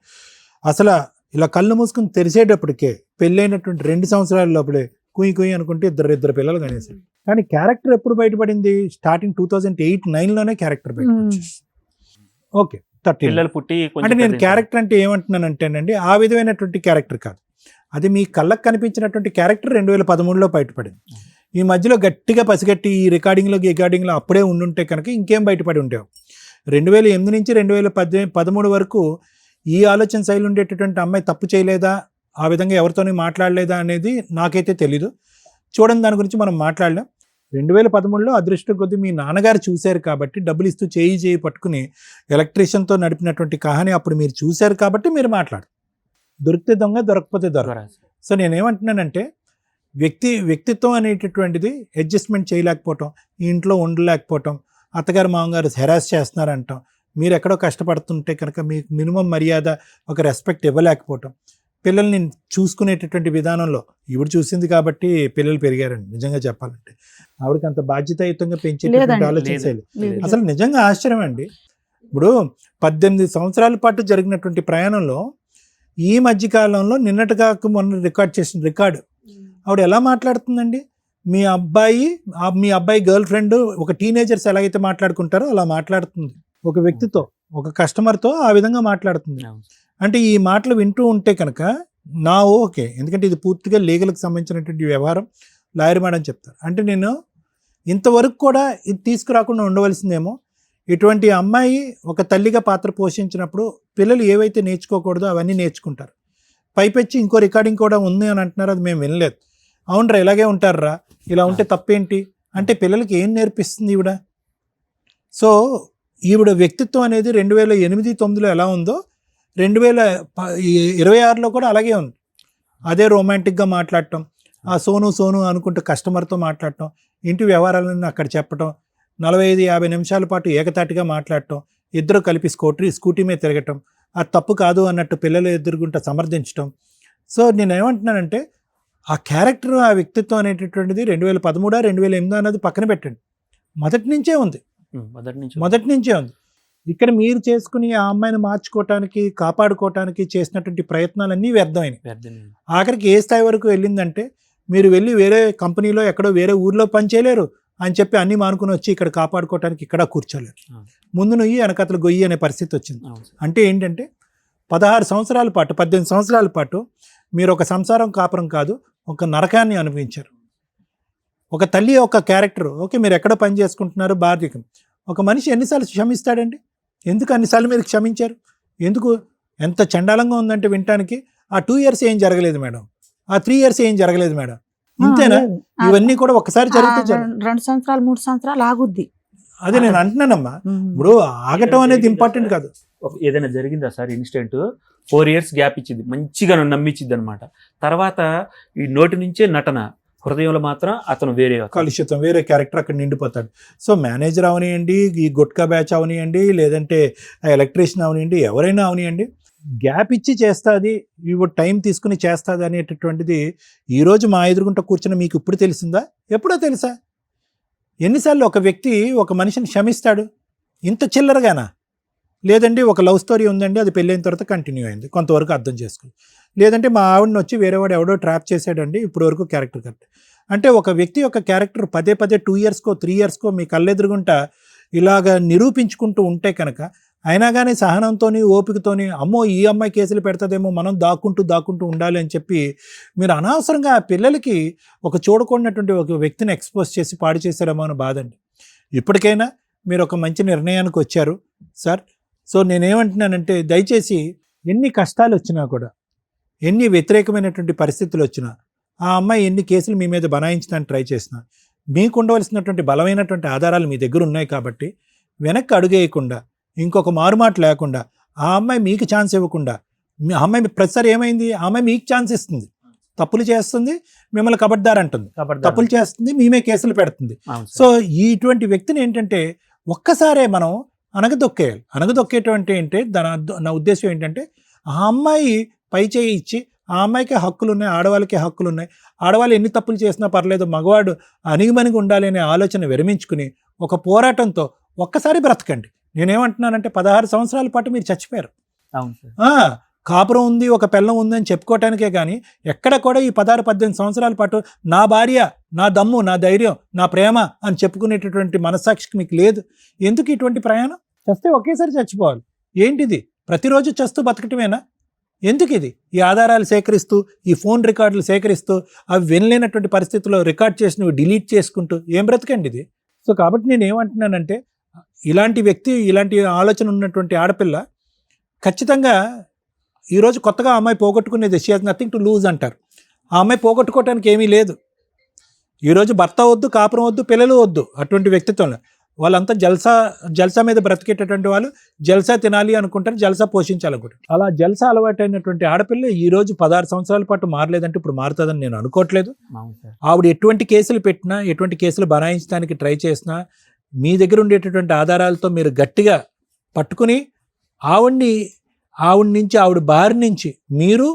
[SPEAKER 8] అసలు ఇలా కళ్ళు మూసుకుని తెరిచేటప్పటికే పెళ్ళైనటువంటి 2 సంవత్సరాల లోపలే కుయ్యి అనుకుంటే ఇద్దరు పిల్లలు కనేసాడు. కానీ క్యారెక్టర్ ఎప్పుడు బయటపడింది? స్టార్టింగ్ 2008-9లోనే క్యారెక్టర్ బయటపడింది. ఓకే, 30
[SPEAKER 4] పిల్లలు పుట్టి
[SPEAKER 8] అంటే నేను క్యారెక్టర్ అంటే ఏమంటున్నానంటేనండి, ఆ విధమైనటువంటి క్యారెక్టర్ కాదు, అది మీ కళ్ళకు కనిపించినటువంటి క్యారెక్టర్ 2013లో బయటపడింది. ఈ మధ్యలో గట్టిగా పసిగట్టి ఈ రికార్డింగ్లో అప్పుడే ఉండుంటే కనుక ఇంకేం బయటపడి ఉండేవి. 2008 నుంచి 2013 వరకు ఈ ఆలోచన శైలి ఉండేటటువంటి అమ్మాయి తప్పు చేయలేదా, ఆ విధంగా ఎవరితోని మాట్లాడలేదా అనేది నాకైతే తెలీదు. చూడండి, దాని గురించి మనం మాట్లాడలేం. 2013లో అదృష్టం కొద్దీ మీ నాన్నగారు చూశారు కాబట్టి, డబ్బులు ఇస్తూ చేయి పట్టుకుని ఎలక్ట్రీషియన్తో నడిపినటువంటి కహాని అప్పుడు మీరు చూశారు కాబట్టి మీరు మాట్లాడు. దొరికితే దొంగ, దొరకకపోతే దొరక. సో నేనేమంటున్నానంటే వ్యక్తిత్వం అనేటటువంటిది అడ్జస్ట్మెంట్ చేయలేకపోవటం, ఈ ఇంట్లో ఉండలేకపోవటం, అత్తగారు మామగారు హెరాస్ చేస్తున్నారంటాం, మీరు ఎక్కడో కష్టపడుతుంటే కనుక మీకు మినిమం మర్యాద, ఒక రెస్పెక్ట్ ఇవ్వలేకపోవటం, పిల్లల్ని చూసుకునేటటువంటి విధానంలో ఈవిడ చూసింది కాబట్టి పిల్లలు పెరిగారండి. నిజంగా చెప్పాలంటే ఆవిడకి అంత బాధ్యతాయుతంగా పెంచేటటువంటి ఆలోచన శైలి అసలు నిజంగా ఆశ్చర్యం అండి. ఇప్పుడు 18 సంవత్సరాల పాటు జరిగినటువంటి ప్రయాణంలో ఈ మధ్యకాలంలో నిన్నటిగా మొన్న రికార్డ్ చేసిన రికార్డు ఆవిడ ఎలా మాట్లాడుతుందండి? మీ అబ్బాయి గర్ల్ ఫ్రెండ్ ఒక టీనేజర్స్ ఎలాగైతే మాట్లాడుకుంటారో అలా మాట్లాడుతుంది. ఒక వ్యక్తితో, ఒక కస్టమర్తో ఆ విధంగా మాట్లాడుతుంది. అంటే ఈ మాటలు వింటూ ఉంటే కనుక నా ఓకే, ఎందుకంటే ఇది పూర్తిగా లీగల్కి సంబంధించినటువంటి వ్యవహారం, లాయర్ మేడం చెప్తారు. అంటే నేను ఇంతవరకు కూడా ఇది తీసుకురాకుండా ఉండవలసిందేమో. ఇటువంటి అమ్మాయి ఒక తల్లిగా పాత్ర పోషించినప్పుడు పిల్లలు ఏవైతే నేర్చుకోకూడదో అవన్నీ నేర్చుకుంటారు. పైపెచ్చి ఇంకో రికార్డింగ్ కూడా ఉంది అని అంటున్నారు, అది మేము వినలేదు. అవునరా, ఇలాగే ఉంటారా, ఇలా ఉంటే తప్పేంటి, అంటే పిల్లలకి ఏం నేర్పిస్తుంది ఈవిడ? సో ఈవిడ వ్యక్తిత్వం అనేది 2008-9లో ఎలా ఉందో 2026లో కూడా అలాగే ఉంది. అదే రొమాంటిక్గా మాట్లాడటం, ఆ సోను అనుకుంటూ కస్టమర్తో మాట్లాడటం, ఇంటి వ్యవహారాలను అక్కడ చెప్పటం, 45-50 నిమిషాల పాటు ఏకతాటిగా మాట్లాడటం, ఇద్దరు కలిపి స్కూటీ మీద తిరగటం, అది తప్పు కాదు అన్నట్టు పిల్లలు ఎదురుగుంట సమర్థించటం. సో నేను ఏమంటున్నానంటే ఆ క్యారెక్టర్, ఆ వ్యక్తిత్వం అనేటటువంటిది 2013-2008 అన్నది పక్కన పెట్టండి, మొదటి నుంచే ఉంది. ఇక్కడ మీరు చేసుకుని ఆ అమ్మాయిని మార్చుకోవటానికి, కాపాడుకోవటానికి చేసినటువంటి ప్రయత్నాలన్నీ వ్యర్థమైనవి. ఆఖరికి ఏ స్థాయి వరకు వెళ్ళిందంటే, మీరు వెళ్ళి వేరే కంపెనీలో ఎక్కడో వేరే ఊర్లో పనిచేయలేరు అని చెప్పి అన్నీ మానుకుని వచ్చి ఇక్కడ కాపాడుకోవటానికి ఇక్కడ కూర్చోలేరు, ముందు నుయ్యి వెనకతలు గొయ్యి అనే పరిస్థితి వచ్చింది. అంటే ఏంటంటే 16 సంవత్సరాల పాటు 18 సంవత్సరాల పాటు మీరు ఒక సంసారం కాపురం కాదు, ఒక నరకాన్ని అనుభవించారు. ఒక తల్లి ఒక క్యారెక్టర్, ఓకే మీరు ఎక్కడో పని చేసుకుంటున్నారు బాధ్యకం, ఒక మనిషి ఎన్నిసార్లు క్షమిస్తాడండి? ఎందుకు అన్నిసార్లు మీరు క్షమించారు? ఎందుకు? ఎంత చండాలంగా ఉందంటే వినటానికి. ఆ 2 years ఏం జరగలేదు మేడం, ఆ 3 years ఏం జరగలేదు మేడం, ఇంతేనా? ఇవన్నీ కూడా ఒకసారి జరిగితే
[SPEAKER 2] 2 సంవత్సరాలు 3 సంవత్సరాలు ఆగుద్ది.
[SPEAKER 8] అదే నేను అంటున్నానమ్మా, ఇప్పుడు ఆగటం అనేది ఇంపార్టెంట్ కాదు.
[SPEAKER 4] ఏదైనా జరిగిందా సార్ ఇన్సిడెంట్ 4 years గ్యాప్ ఇచ్చింది, మంచిగా నమ్మించింది అనమాట. తర్వాత ఈ నోటి నుంచే నటన, హృదయంలో మాత్రం అతను వేరే
[SPEAKER 8] కలుషితం, వేరే క్యారెక్టర్ అక్కడ నిండిపోతాడు. సో మేనేజర్ అవనియండి, ఈ గుట్కా బ్యాచ్ అవనియండి, లేదంటే ఎలక్ట్రీషియన్ అవనియండి, ఎవరైనా అవనియండి, గ్యాప్ ఇచ్చి చేస్తుంది, ఇవి టైం తీసుకుని చేస్తుంది అనేటటువంటిది ఈరోజు మా ఎదురుగుంట కూర్చున్న మీకు ఇప్పుడు తెలిసిందా? ఎప్పుడో తెలుసా? ఎన్నిసార్లు ఒక వ్యక్తి ఒక మనిషిని క్షమిస్తాడు? ఇంత చిల్లరగానా? లేదండి ఒక లవ్ స్టోరీ ఉందండి, అది పెళ్ళైన తర్వాత కంటిన్యూ అయింది, కొంతవరకు అర్థం చేసుకుని. లేదంటే మా ఆవిడని వచ్చి వేరేవాడు ఎవడో ట్రాప్ చేశాడండి, ఇప్పుడు వరకు క్యారెక్టర్ కరెక్ట్. అంటే ఒక వ్యక్తి యొక్క క్యారెక్టర్ పదే 2 yearsకో 3 yearsకో మీ కళ్ళెదురుగుంట ఇలాగ నిరూపించుకుంటూ ఉంటే కనుక, అయినా కానీ సహనంతోని ఓపికతోని అమ్మో ఈ అమ్మాయి కేసులు పెడతాదేమో మనం దాక్కుంటూ ఉండాలి అని చెప్పి మీరు అనవసరంగా ఆ పిల్లలకి ఒక చూడకూడనటువంటి ఒక వ్యక్తిని ఎక్స్పోజ్ చేసి పాడు చేశారేమో అని బాధండి. ఇప్పటికైనా మీరు ఒక మంచి నిర్ణయానికి వచ్చారు సార్. సో నేనేమంటున్నానంటే దయచేసి ఎన్ని కష్టాలు వచ్చినా కూడా, ఎన్ని వ్యతిరేకమైనటువంటి పరిస్థితులు వచ్చినా, ఆ అమ్మాయి ఎన్ని కేసులు మీ మీద బనాయించడానికి ట్రై చేసినా, మీకు ఉండవలసినటువంటి బలమైనటువంటి ఆధారాలు మీ దగ్గర ఉన్నాయి కాబట్టి వెనక్కి అడుగేయకుండా, ఇంకొక మారుమాట లేకుండా, ఆ అమ్మాయి మీకు ఛాన్స్ ఇవ్వకుండా, ఆ అమ్మాయి ప్రతిసారి ఏమైంది, ఆ అమ్మాయి మీకు ఛాన్స్ ఇస్తుంది, తప్పులు చేస్తుంది, మిమ్మల్ని కబడ్దారంటుంది, తప్పులు చేస్తుంది, మేమే కేసులు పెడుతుంది. సో ఇటువంటి వ్యక్తిని ఏంటంటే ఒక్కసారే మనం అనగదొక్కేయాలి. అనగదొక్కేటువంటి ఏంటంటే నా ఉద్దేశం ఏంటంటే, ఆ అమ్మాయి పై చేయి ఇచ్చి, ఆ అమ్మాయికి హక్కులు ఉన్నాయి, ఆడవాళ్ళకి హక్కులు ఉన్నాయి, ఆడవాళ్ళు ఎన్ని తప్పులు చేసినా పర్లేదు, మగవాడు అణిగిమణిగి ఉండాలి అనే ఆలోచన విరమించుకుని ఒక పోరాటంతో ఒక్కసారి బ్రతకండి. నేనేమంటున్నానంటే 16 సంవత్సరాల పాటు మీరు చచ్చిపోయారు. కాపురం ఉంది, ఒక పిల్లం ఉంది అని చెప్పుకోవటానికే కానీ ఎక్కడ కూడా ఈ 16-18 సంవత్సరాల పాటు నా భార్య, నా దమ్ము, నా ధైర్యం, నా ప్రేమ అని చెప్పుకునేటటువంటి మనస్సాక్షికి మీకు లేదు. ఎందుకు ఇటువంటి ప్రయాణం? చస్తే ఒకేసారి చచ్చిపోవాలి. ఏంటిది ప్రతిరోజు చస్తూ బతకటమేనా? ఎందుకు ఇది? ఈ ఆధారాలు సేకరిస్తూ, ఈ ఫోన్ రికార్డులు సేకరిస్తూ, అవి వినలేనటువంటి పరిస్థితుల్లో రికార్డ్ చేసినవి డిలీట్ చేసుకుంటూ ఏం బ్రతకండి ఇది? సో కాబట్టి నేను ఏమంటున్నానంటే, ఇలాంటి వ్యక్తి, ఇలాంటి ఆలోచన ఉన్నటువంటి ఆడపిల్ల ఖచ్చితంగా ఈరోజు కొత్తగా అమ్మాయి పోగొట్టుకునేది she has nothing to lose అంటారు. ఆ అమ్మాయి పోగొట్టుకోవటానికి ఏమీ లేదు. ఈరోజు భర్త వద్దు, కాపురం వద్దు, పిల్లలు వద్దు, అటువంటి వ్యక్తిత్వంలో వాళ్ళంతా జల్సా మీద బ్రతికేటటువంటి వాళ్ళు జల్సా తినాలి అనుకుంటారు, జల్సా పోషించాలనుకుంటారు. అలా జల్సా అలవాటైనటువంటి ఆడపిల్ల ఈరోజు 16 సంవత్సరాల పాటు మారలేదంటే ఇప్పుడు మారుతుందని నేను అనుకోవట్లేదు. ఆవిడ ఎటువంటి కేసులు పెట్టినా, ఎటువంటి కేసులు బనాయించడానికి ట్రై చేసినా, మీ దగ్గర ఉండేటటువంటి ఆధారాలతో మీరు గట్టిగా పట్టుకుని ఆవిడ నుంచి, ఆవిడ బారి నుంచి మీరు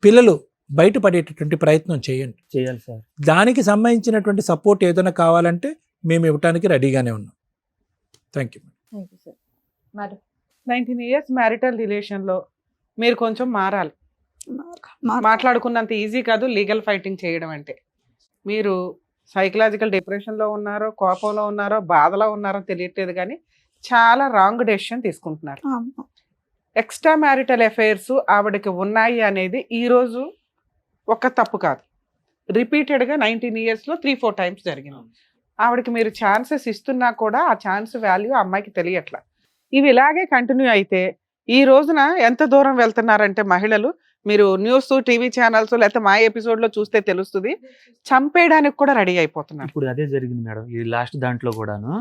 [SPEAKER 8] పిల్లలు బయటపడేటటువంటి ప్రయత్నం చేయాలి సార్. దానికి సంబంధించినటువంటి సపోర్ట్ ఏదైనా కావాలంటే మేము ఇవ్వటానికి రెడీగానే ఉన్నాం. Thank you.
[SPEAKER 3] 19 years మ్యారిటల్ రిలేషన్లో మీరు కొంచెం మారాలి. మాట్లాడుకున్నంత ఈజీ కాదు లీగల్ ఫైటింగ్ చేయడం అంటే. మీరు సైకలాజికల్ డిప్రెషన్లో ఉన్నారో, కోపంలో ఉన్నారో, బాధలో ఉన్నారో తెలియట్లేదు, కానీ చాలా రాంగ్ డెసిషన్ తీసుకుంటున్నారు. ఎక్స్ట్రా మ్యారిటల్ అఫైర్స్ ఆవిడకి ఉన్నాయి అనేది ఈరోజు ఒక తప్పు కాదు, రిపీటెడ్గా 19 yearsలో 3-4 times జరిగింది. ఆవిడకి మీరు ఛాన్సెస్ ఇస్తున్నా కూడా ఆ ఛాన్స్ వాల్యూ అమ్మాయికి తెలియట్లా. ఇవి ఇలాగే కంటిన్యూ అయితే ఈ రోజున ఎంత దూరం వెళ్తున్నారంటే మహిళలు మీరు న్యూస్ టీవీ ఛానల్స్ లేకపోతే మా ఎపిసోడ్ లో చూస్తే తెలుస్తుంది, చంపేయడానికి కూడా రెడీ అయిపోతున్నారు.
[SPEAKER 4] ఇప్పుడు అదే జరిగింది మేడం ఈ లాస్ట్ దాంట్లో కూడాను,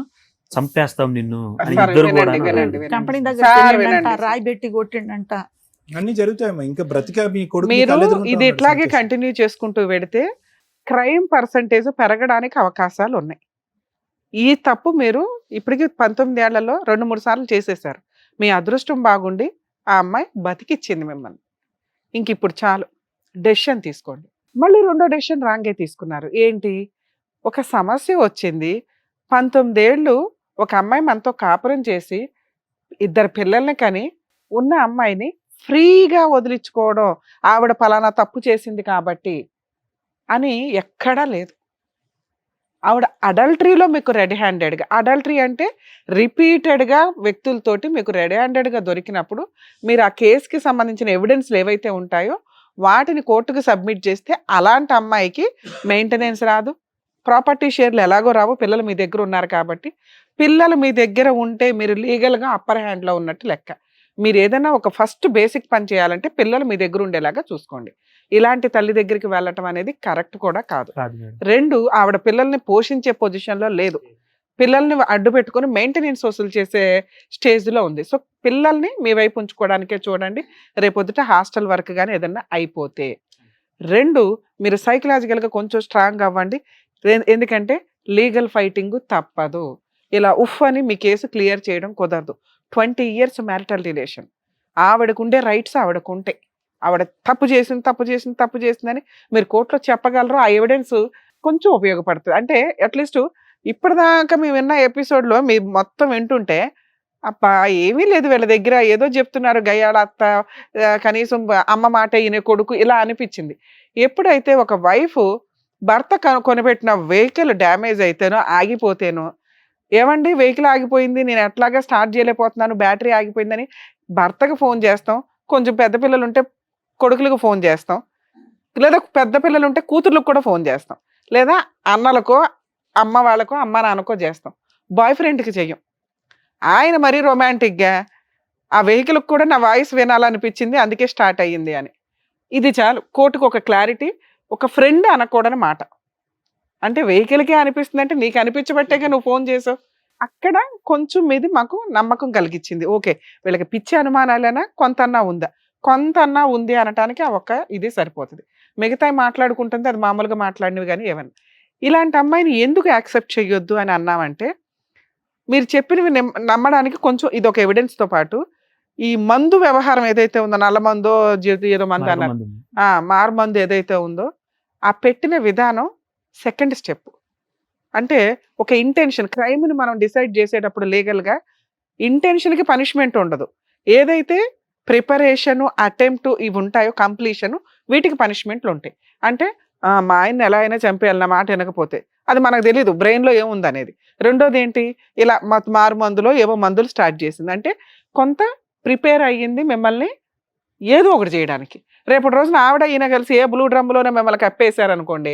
[SPEAKER 4] చంపేస్తాం నిన్ను అని
[SPEAKER 3] సార్,
[SPEAKER 4] ఇద్దరు
[SPEAKER 3] వినండి,
[SPEAKER 4] కూడా
[SPEAKER 3] వినండి, వినండి.
[SPEAKER 2] కంపెనీ
[SPEAKER 3] సార్,
[SPEAKER 2] దగ్గర
[SPEAKER 3] వినండి.
[SPEAKER 2] రాయి పెట్టి కొట్టిండంట.
[SPEAKER 8] అన్ని జరుగుతాయమ్మా. ఇంకా బ్రతిక మీ కొడుకు
[SPEAKER 3] మీరు ఇది ఇట్లాగే కంటిన్యూ చేసుకుంటూ పెడితే క్రైమ్ పర్సంటేజ్ పెరగడానికి అవకాశాలు ఉన్నాయి. ఈ తప్పు మీరు ఇప్పటికి 19 ఏళ్లలో 2-3 సార్లు చేసేసారు. మీ అదృష్టం బాగుండి ఆ అమ్మాయి బతికిచ్చింది మిమ్మల్ని. ఇంక ఇప్పుడు చాలు, డెసిషన్ తీసుకోండి. మళ్ళీ రెండో డెసిషన్ రాంగే తీసుకున్నారు. ఏంటి, ఒక సమస్య వచ్చింది, 19 ఏళ్ళు ఒక అమ్మాయి మనతో కాపురం చేసి 2 పిల్లల్ని కని ఉన్న అమ్మాయిని ఫ్రీగా వదిలించుకోవడం, ఆవిడ పలానా తప్పు చేసింది కాబట్టి అని ఎక్కడా లేదు. ఆవిడ అడల్టరీలో మీకు రెడీ హ్యాండెడ్గా, అడల్టరీ అంటే రిపీటెడ్గా వ్యక్తులతోటి మీకు రెడీ హ్యాండెడ్గా దొరికినప్పుడు మీరు ఆ కేసుకి సంబంధించిన ఎవిడెన్స్లు ఏవైతే ఉంటాయో వాటిని కోర్టుకు సబ్మిట్ చేస్తే అలాంటి అమ్మాయికి మెయింటెనెన్స్ రాదు, ప్రాపర్టీ షేర్లు ఎలాగో రావు, పిల్లలు మీ దగ్గర ఉన్నారు కాబట్టి. పిల్లలు మీ దగ్గర ఉంటే మీరు లీగల్గా అప్పర్ హ్యాండ్లో ఉన్నట్టు లెక్క. మీరు ఏదైనా ఒక ఫస్ట్ బేసిక్ పని చేయాలంటే పిల్లలు మీ దగ్గర ఉండేలాగా చూసుకోండి. ఇలాంటి తల్లి దగ్గరికి వెళ్ళటం అనేది కరెక్ట్ కూడా కాదు. 2, ఆవిడ పిల్లల్ని పోషించే పొజిషన్లో లేదు, పిల్లల్ని అడ్డు పెట్టుకొని మెయింటెనెన్స్ వసూలు చేసే స్టేజ్లో ఉంది. సో పిల్లల్ని మీ వైపు ఉంచుకోవడానికే చూడండి. రేపొద్దుట హాస్టల్ వర్క్ కానీ ఏదన్నా అయిపోతే. 2, మీరు సైకలాజికల్గా కొంచెం స్ట్రాంగ్ అవ్వండి. ఎందుకంటే లీగల్ ఫైటింగ్ తప్పదు. ఇలా అని మీ కేసు క్లియర్ చేయడం కుదరదు. 20 years మ్యారిటల్ రిలేషన్, ఆవిడకుండే రైట్స్ ఆవిడకుంటాయి. ఆవిడ తప్పు చేసిందని మీరు కోర్టులో చెప్పగలరు. ఆ ఎవిడెన్స్ కొంచెం ఉపయోగపడుతుంది. అంటే అట్లీస్ట్ ఇప్పటిదాకా మేము విన్న ఎపిసోడ్లో మీరు మొత్తం వింటుంటే అబ్బా ఏమీ లేదు వీళ్ళ దగ్గర, ఏదో చెప్తున్నారు గయ్యాళ అత్త, కనీసం అమ్మ మాట ఈయన కొడుకు, ఇలా అనిపించింది. ఎప్పుడైతే ఒక వైఫ్ భర్త కొనిపెట్టిన వెహికల్ డ్యామేజ్ అయితేనో ఆగిపోతేనో, ఏమండి వెహికల్ ఆగిపోయింది, నేను ఎట్లాగా స్టార్ట్ చేయలేకపోతున్నాను, బ్యాటరీ ఆగిపోయిందని భర్తకు ఫోన్ చేస్తాం. కొంచెం పెద్ద పిల్లలు ఉంటే కొడుకులకు ఫోన్ చేస్తాం, లేదా పెద్ద పిల్లలు ఉంటే కూతుర్లకు కూడా ఫోన్ చేస్తాం, లేదా అన్నలకో అమ్మ వాళ్ళకో అమ్మ నాన్నకో చేస్తాం. బాయ్ ఫ్రెండ్కి చెయ్యం. ఆయన మరీ రొమాంటిక్గా ఆ వెహికల్కి కూడా నా వాయిస్ వినాలనిపించింది అందుకే స్టార్ట్ అయ్యింది అని. ఇది చాలు, కోర్టుకు ఒక క్లారిటీ. ఒక ఫ్రెండ్ అనకూడని మాట. అంటే వెహికల్కే అనిపిస్తుంది అంటే నీకు అనిపించబట్టేగా నువ్వు ఫోన్ చేసావు. అక్కడ కొంచెం మీది మాకు నమ్మకం కలిగించింది. ఓకే, వీళ్ళకి పిచ్చి అనుమానాలైనా కొంతన్నా ఉంది అనటానికి ఆ ఒక్క ఇది సరిపోతుంది. మిగతా మాట్లాడుకుంటుంది అది మామూలుగా మాట్లాడినవి కానీ ఏమన్నా. ఇలాంటి అమ్మాయిని ఎందుకు యాక్సెప్ట్ చేయొద్దు అని అన్నామంటే, మీరు చెప్పినవి నమ్మడానికి కొంచెం ఇది ఒక ఎవిడెన్స్తో పాటు ఈ మందు వ్యవహారం ఏదైతే ఉందో, నల్ల మందో ఏదో మందు అన్నారు, మారు మందు ఏదైతే ఉందో, ఆ పెట్టిన విధానం సెకండ్ స్టెప్. అంటే ఒక ఇంటెన్షన్, క్రైమ్ని మనం డిసైడ్ చేసేటప్పుడు లీగల్గా ఇంటెన్షన్కి పనిష్మెంట్ ఉండదు. ఏదైతే ప్రిపరేషను, అటెంప్ట్ ఇవి ఉంటాయో, కంప్లీషను, వీటికి పనిష్మెంట్లు ఉంటాయి. అంటే మా ఆయన్ని ఎలా అయినా చంపేయాలి నా మాట వినకపోతే, అది మనకు తెలియదు బ్రెయిన్లో ఏముంది అనేది. రెండోది ఏంటి, ఇలా మారు మందులో ఏవో మందులు స్టార్ట్ చేసింది అంటే కొంత ప్రిపేర్ అయ్యింది మిమ్మల్ని ఏదో ఒకటి చేయడానికి. రేపటి రోజున ఆవిడ ఈయన కలిసి ఏ బ్లూ డ్రమ్లోనే మిమ్మల్ని కప్పేశారనుకోండి,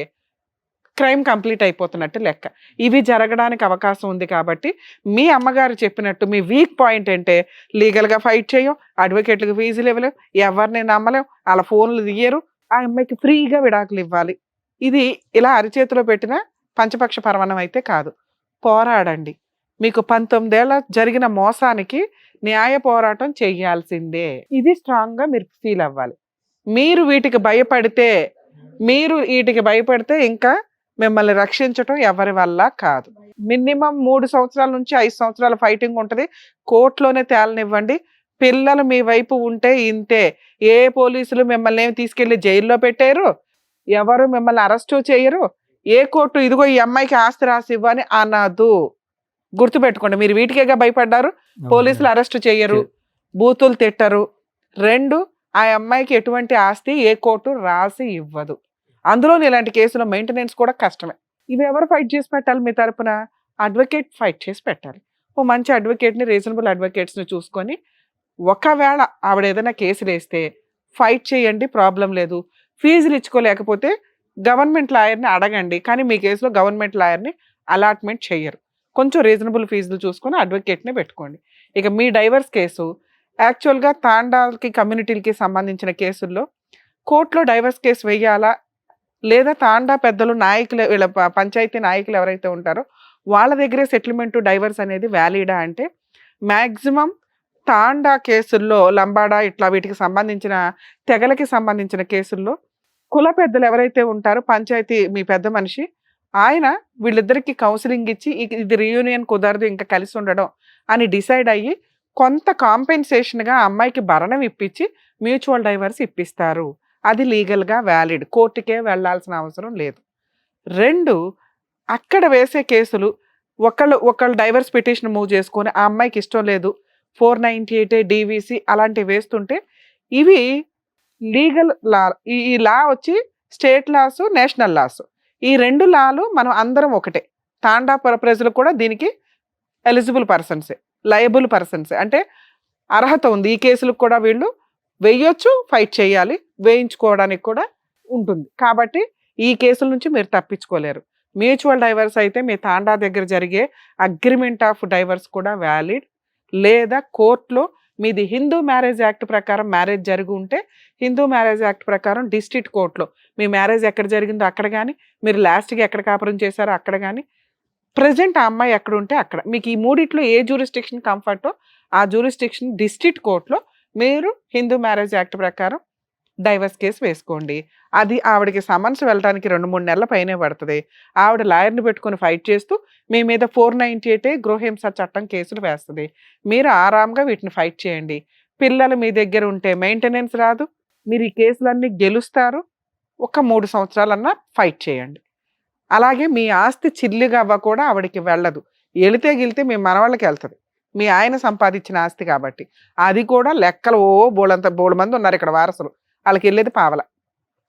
[SPEAKER 3] క్రైమ్ కంప్లీట్ అయిపోతున్నట్టు లెక్క. ఇవి జరగడానికి అవకాశం ఉంది కాబట్టి మీ అమ్మగారు చెప్పినట్టు మీ వీక్ పాయింట్ అంటే లీగల్గా ఫైట్ చేయం, అడ్వకేట్లకు ఫీజులు ఇవ్వలేం, ఎవరిని నమ్మలేం, వాళ్ళ ఫోన్లు తీయరు, ఆ అమ్మాయికి ఫ్రీగా విడాకులు ఇవ్వాలి. ఇది ఇలా అరిచేతిలో పెట్టిన పంచపక్ష పరమాణం అయితే కాదు. పోరాడండి. మీకు 19 ఏళ్ళ జరిగిన మోసానికి న్యాయ పోరాటం చెయ్యాల్సిందే. ఇది స్ట్రాంగ్గా మీరు ఫీల్ అవ్వాలి. మీరు వీటికి భయపడితే ఇంకా మిమ్మల్ని రక్షించటం ఎవరి వల్ల కాదు. మినిమం 3 సంవత్సరాల నుంచి 5 సంవత్సరాల ఫైటింగ్ ఉంటుంది. కోర్టులోనే తేలనివ్వండి. పిల్లలు మీ వైపు ఉంటే ఇంతే. ఏ పోలీసులు మిమ్మల్ని ఏమి తీసుకెళ్లి జైల్లో పెట్టారు, ఎవరు మిమ్మల్ని అరెస్టు చేయరు, ఏ కోర్టు ఇదిగో ఈ అమ్మాయికి ఆస్తి రాసి ఇవ్వని అనదు. గుర్తుపెట్టుకోండి, మీరు వీటికేగా భయపడ్డారు. పోలీసులు అరెస్టు చేయరు, బూతులు తిట్టరు. 2, ఆ అమ్మాయికి ఎటువంటి ఆస్తి ఏ కోర్టు రాసి ఇవ్వదు. అందులో ఇలాంటి కేసులో మెయింటెనెన్స్ కూడా కష్టమే. ఇవి ఎవరు ఫైట్ చేసి పెట్టాలి మీ తరపున? అడ్వకేట్ ఫైట్ చేసి పెట్టాలి. ఓ మంచి అడ్వకేట్ని, రీజనబుల్ అడ్వకేట్స్ని చూసుకొని, ఒకవేళ ఆవిడ ఏదైనా కేసులు వేస్తే ఫైట్ చేయండి, ప్రాబ్లం లేదు. ఫీజులు ఇచ్చుకోలేకపోతే గవర్నమెంట్ లాయర్ని అడగండి. కానీ మీ కేసులో గవర్నమెంట్ లాయర్ని అలాట్మెంట్ చేయరు. కొంచెం రీజనబుల్ ఫీజులు చూసుకొని అడ్వకేట్ని పెట్టుకోండి. ఇక మీ డైవర్స్ కేసు యాక్చువల్గా తాండాలకి కమ్యూనిటీలకి సంబంధించిన కేసుల్లో కోర్టులో డైవర్స్ కేసు వెయ్యాలా, లేదా తాండా పెద్దలు నాయకులు, వీళ్ళ పంచాయతీ నాయకులు ఎవరైతే ఉంటారో వాళ్ళ దగ్గరే సెటిల్మెంట్ డైవర్స్ అనేది వ్యాలిడా అంటే, మ్యాక్సిమం తాండా కేసుల్లో, లంబాడా ఇట్లా వీటికి సంబంధించిన తెగలకి సంబంధించిన కేసుల్లో కుల పెద్దలు ఎవరైతే ఉంటారో, పంచాయతీ మీ పెద్ద మనిషి ఆయన వీళ్ళిద్దరికి కౌన్సిలింగ్ ఇచ్చి ఇది రీయూనియన్ కుదరదు ఇంకా కలిసి ఉండడం అని డిసైడ్ అయ్యి కొంత కాంపెన్సేషన్గా అమ్మాయికి భరణం ఇప్పించి మ్యూచువల్ డైవర్స్ ఇప్పిస్తారు. అది లీగల్గా వ్యాలిడ్, కోర్టుకే వెళ్ళాల్సిన అవసరం లేదు. 2, అక్కడ వేసే కేసులు ఒకళ్ళు డైవర్స్ పిటిషన్ మూవ్ చేసుకొని ఆ అమ్మాయికి ఇష్టం లేదు 498 DVC అలాంటివి వేస్తుంటే ఇవి లీగల్ లా. ఈ లా వచ్చి స్టేట్ లాస్, నేషనల్ లాస్, ఈ 2 లాలు మనం అందరం ఒకటే. తాండా ప్రజలు కూడా దీనికి ఎలిజిబుల్ పర్సన్సే, లయబుల్ పర్సన్సే, అంటే అర్హత ఉంది. ఈ కేసులకు కూడా వీళ్ళు వేయొచ్చు, ఫైట్ చేయాలి, వేయించుకోవడానికి కూడా ఉంటుంది. కాబట్టి ఈ కేసుల నుంచి మీరు తప్పించుకోలేరు. మ్యూచువల్ డైవర్స్ అయితే మీ తాండా దగ్గర జరిగే అగ్రిమెంట్ ఆఫ్ డైవర్స్ కూడా వ్యాలిడ్, లేదా కోర్టులో మీది హిందూ మ్యారేజ్ యాక్ట్ ప్రకారం మ్యారేజ్ జరిగి ఉంటే హిందూ మ్యారేజ్ యాక్ట్ ప్రకారం డిస్ట్రిక్ట్ కోర్టులో మీ మ్యారేజ్ ఎక్కడ జరిగిందో అక్కడ కానీ, మీరు లాస్ట్కి ఎక్కడ కాపురం చేశారో అక్కడ కానీ, ప్రజెంట్ ఆ అమ్మాయి ఎక్కడ ఉంటే అక్కడ, మీకు ఈ మూడిట్లో ఏ జ్యూరిస్డిక్షన్ కంఫర్టో ఆ జ్యూరిస్డిక్షన్ డిస్ట్రిక్ట్ కోర్టులో మీరు హిందూ మ్యారేజ్ యాక్ట్ ప్రకారం డైవర్స్ కేసు వేసుకోండి. అది ఆవిడకి సమన్స్ వెళ్ళడానికి 2-3 నెలల పైనే పడుతుంది. ఆవిడ లాయర్ని పెట్టుకుని ఫైట్ చేస్తూ మీ మీద 498 గృహహింస చట్టం కేసులు వేస్తుంది. మీరు ఆరాంగా వీటిని ఫైట్ చేయండి. పిల్లలు మీ దగ్గర ఉంటే మెయింటెనెన్స్ రాదు, మీరు ఈ కేసులన్నీ గెలుస్తారు. ఒక 3 సంవత్సరాలన్నా ఫైట్ చేయండి. అలాగే మీ ఆస్తి చిల్లిగవ్వ కూడా ఆవిడకి వెళ్ళదు. వెళితే గిలితే మీ మనవాళ్ళకి వెళ్తుంది, మీ ఆయన సంపాదించిన ఆస్తి కాబట్టి. అది కూడా లెక్కలు బోడు మంది ఉన్నారు ఇక్కడ వారసులు, వాళ్ళకి వెళ్ళేది పావల.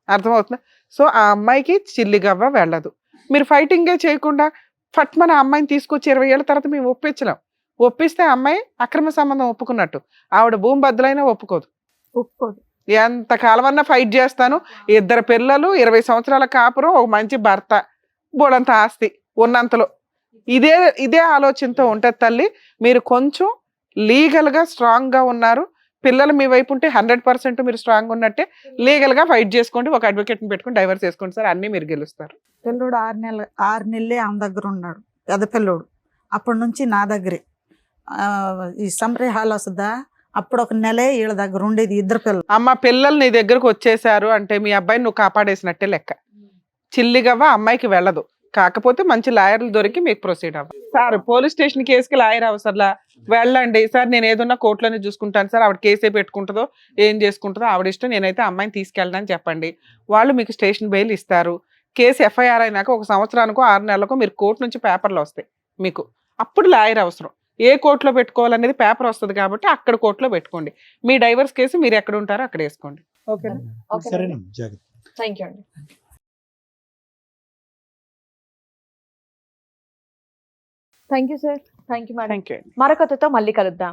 [SPEAKER 3] అర్థమవుతుందా? సో ఆ అమ్మాయికి చిల్లిగవ్వ వెళ్ళదు. మీరు ఫైటింగే చేయకుండా ఫట్మన అమ్మాయిని తీసుకొచ్చి 20 ఏళ్ళ తర్వాత మేము ఒప్పించలేం. ఒప్పిస్తే అమ్మాయి అక్రమ సంబంధం ఒప్పుకున్నట్టు. ఆవిడ భూమి బద్దలైనా ఒప్పుకోదు. ఎంత కాలమన్నా ఫైట్ చేస్తాను, 2 పిల్లలు, 20 సంవత్సరాల కాపురం, ఒక మంచి భర్త, బోడంత ఆస్తి ఉన్నంతలో. ఇదే ఆలోచనతో ఉంటుంది తల్లి. మీరు కొంచెం లీగల్గా స్ట్రాంగ్గా ఉన్నారు, పిల్లలు మీ వైపు ఉంటే 100% మీరు స్ట్రాంగ్ ఉన్నట్టే. లీగల్గా ఫైట్ చేసుకోండి, ఒక అడ్వకేట్ని పెట్టుకుని డైవర్స్ చేసుకోండి సార్, అన్నీ మీరు గెలుస్తారు.
[SPEAKER 2] పిల్లోడు 6 నెలలే ఆమె దగ్గర ఉన్నాడు, పెద్ద పిల్లోడు. అప్పటి నుంచి నా దగ్గరే. ఈ సమ్మరీ హాల్ వస్తుందా, అప్పుడు 1 నెలే వీళ్ళ దగ్గర ఉండేది, 2 పిల్లలు.
[SPEAKER 3] అమ్మ పిల్లలు నీ దగ్గరకు వచ్చేసారు అంటే మీ అబ్బాయిని నువ్వు కాపాడేసినట్టే లెక్క. చిల్లిగవ్వ అమ్మాయికి వెళ్ళదు. కాకపోతే మంచి లాయర్లు దొరికి మీకు ప్రొసీడ్ అవ్వాలి. సార్ పోలీస్ స్టేషన్ కేసుకి లాయర్ అవసరంలా, వెళ్ళండి సార్ నేను ఏదన్నా కోర్టులోనే చూసుకుంటాను సార్, ఆవిడ కేసే పెట్టుకుంటుందో ఏం చేసుకుంటుందో ఆవిడ ఇష్టం, నేనైతే అమ్మాయిని తీసుకెళ్ళడానికి చెప్పండి. వాళ్ళు మీకు స్టేషన్ బెయిల్ ఇస్తారు. కేసు FIR అయినాక 1 సంవత్సరానికో 6 నెలలకో మీరు కోర్టు నుంచి పేపర్లు వస్తాయి మీకు. అప్పుడు లాయర్ అవసరం. ఏ కోర్టులో పెట్టుకోవాలనేది పేపర్ వస్తుంది కాబట్టి అక్కడ కోర్టులో పెట్టుకోండి. మీ డైవర్స్ కేసు మీరు ఎక్కడ ఉంటారో అక్కడ వేసుకోండి. ఓకేనా?
[SPEAKER 8] సరేనమ్మా, జాగ్రత్త.
[SPEAKER 7] థ్యాంక్ యూ అండి. Thank you sir. Thank you madam.
[SPEAKER 3] Thank you.
[SPEAKER 7] మరొకతో మళ్ళీ కలుద్దాం.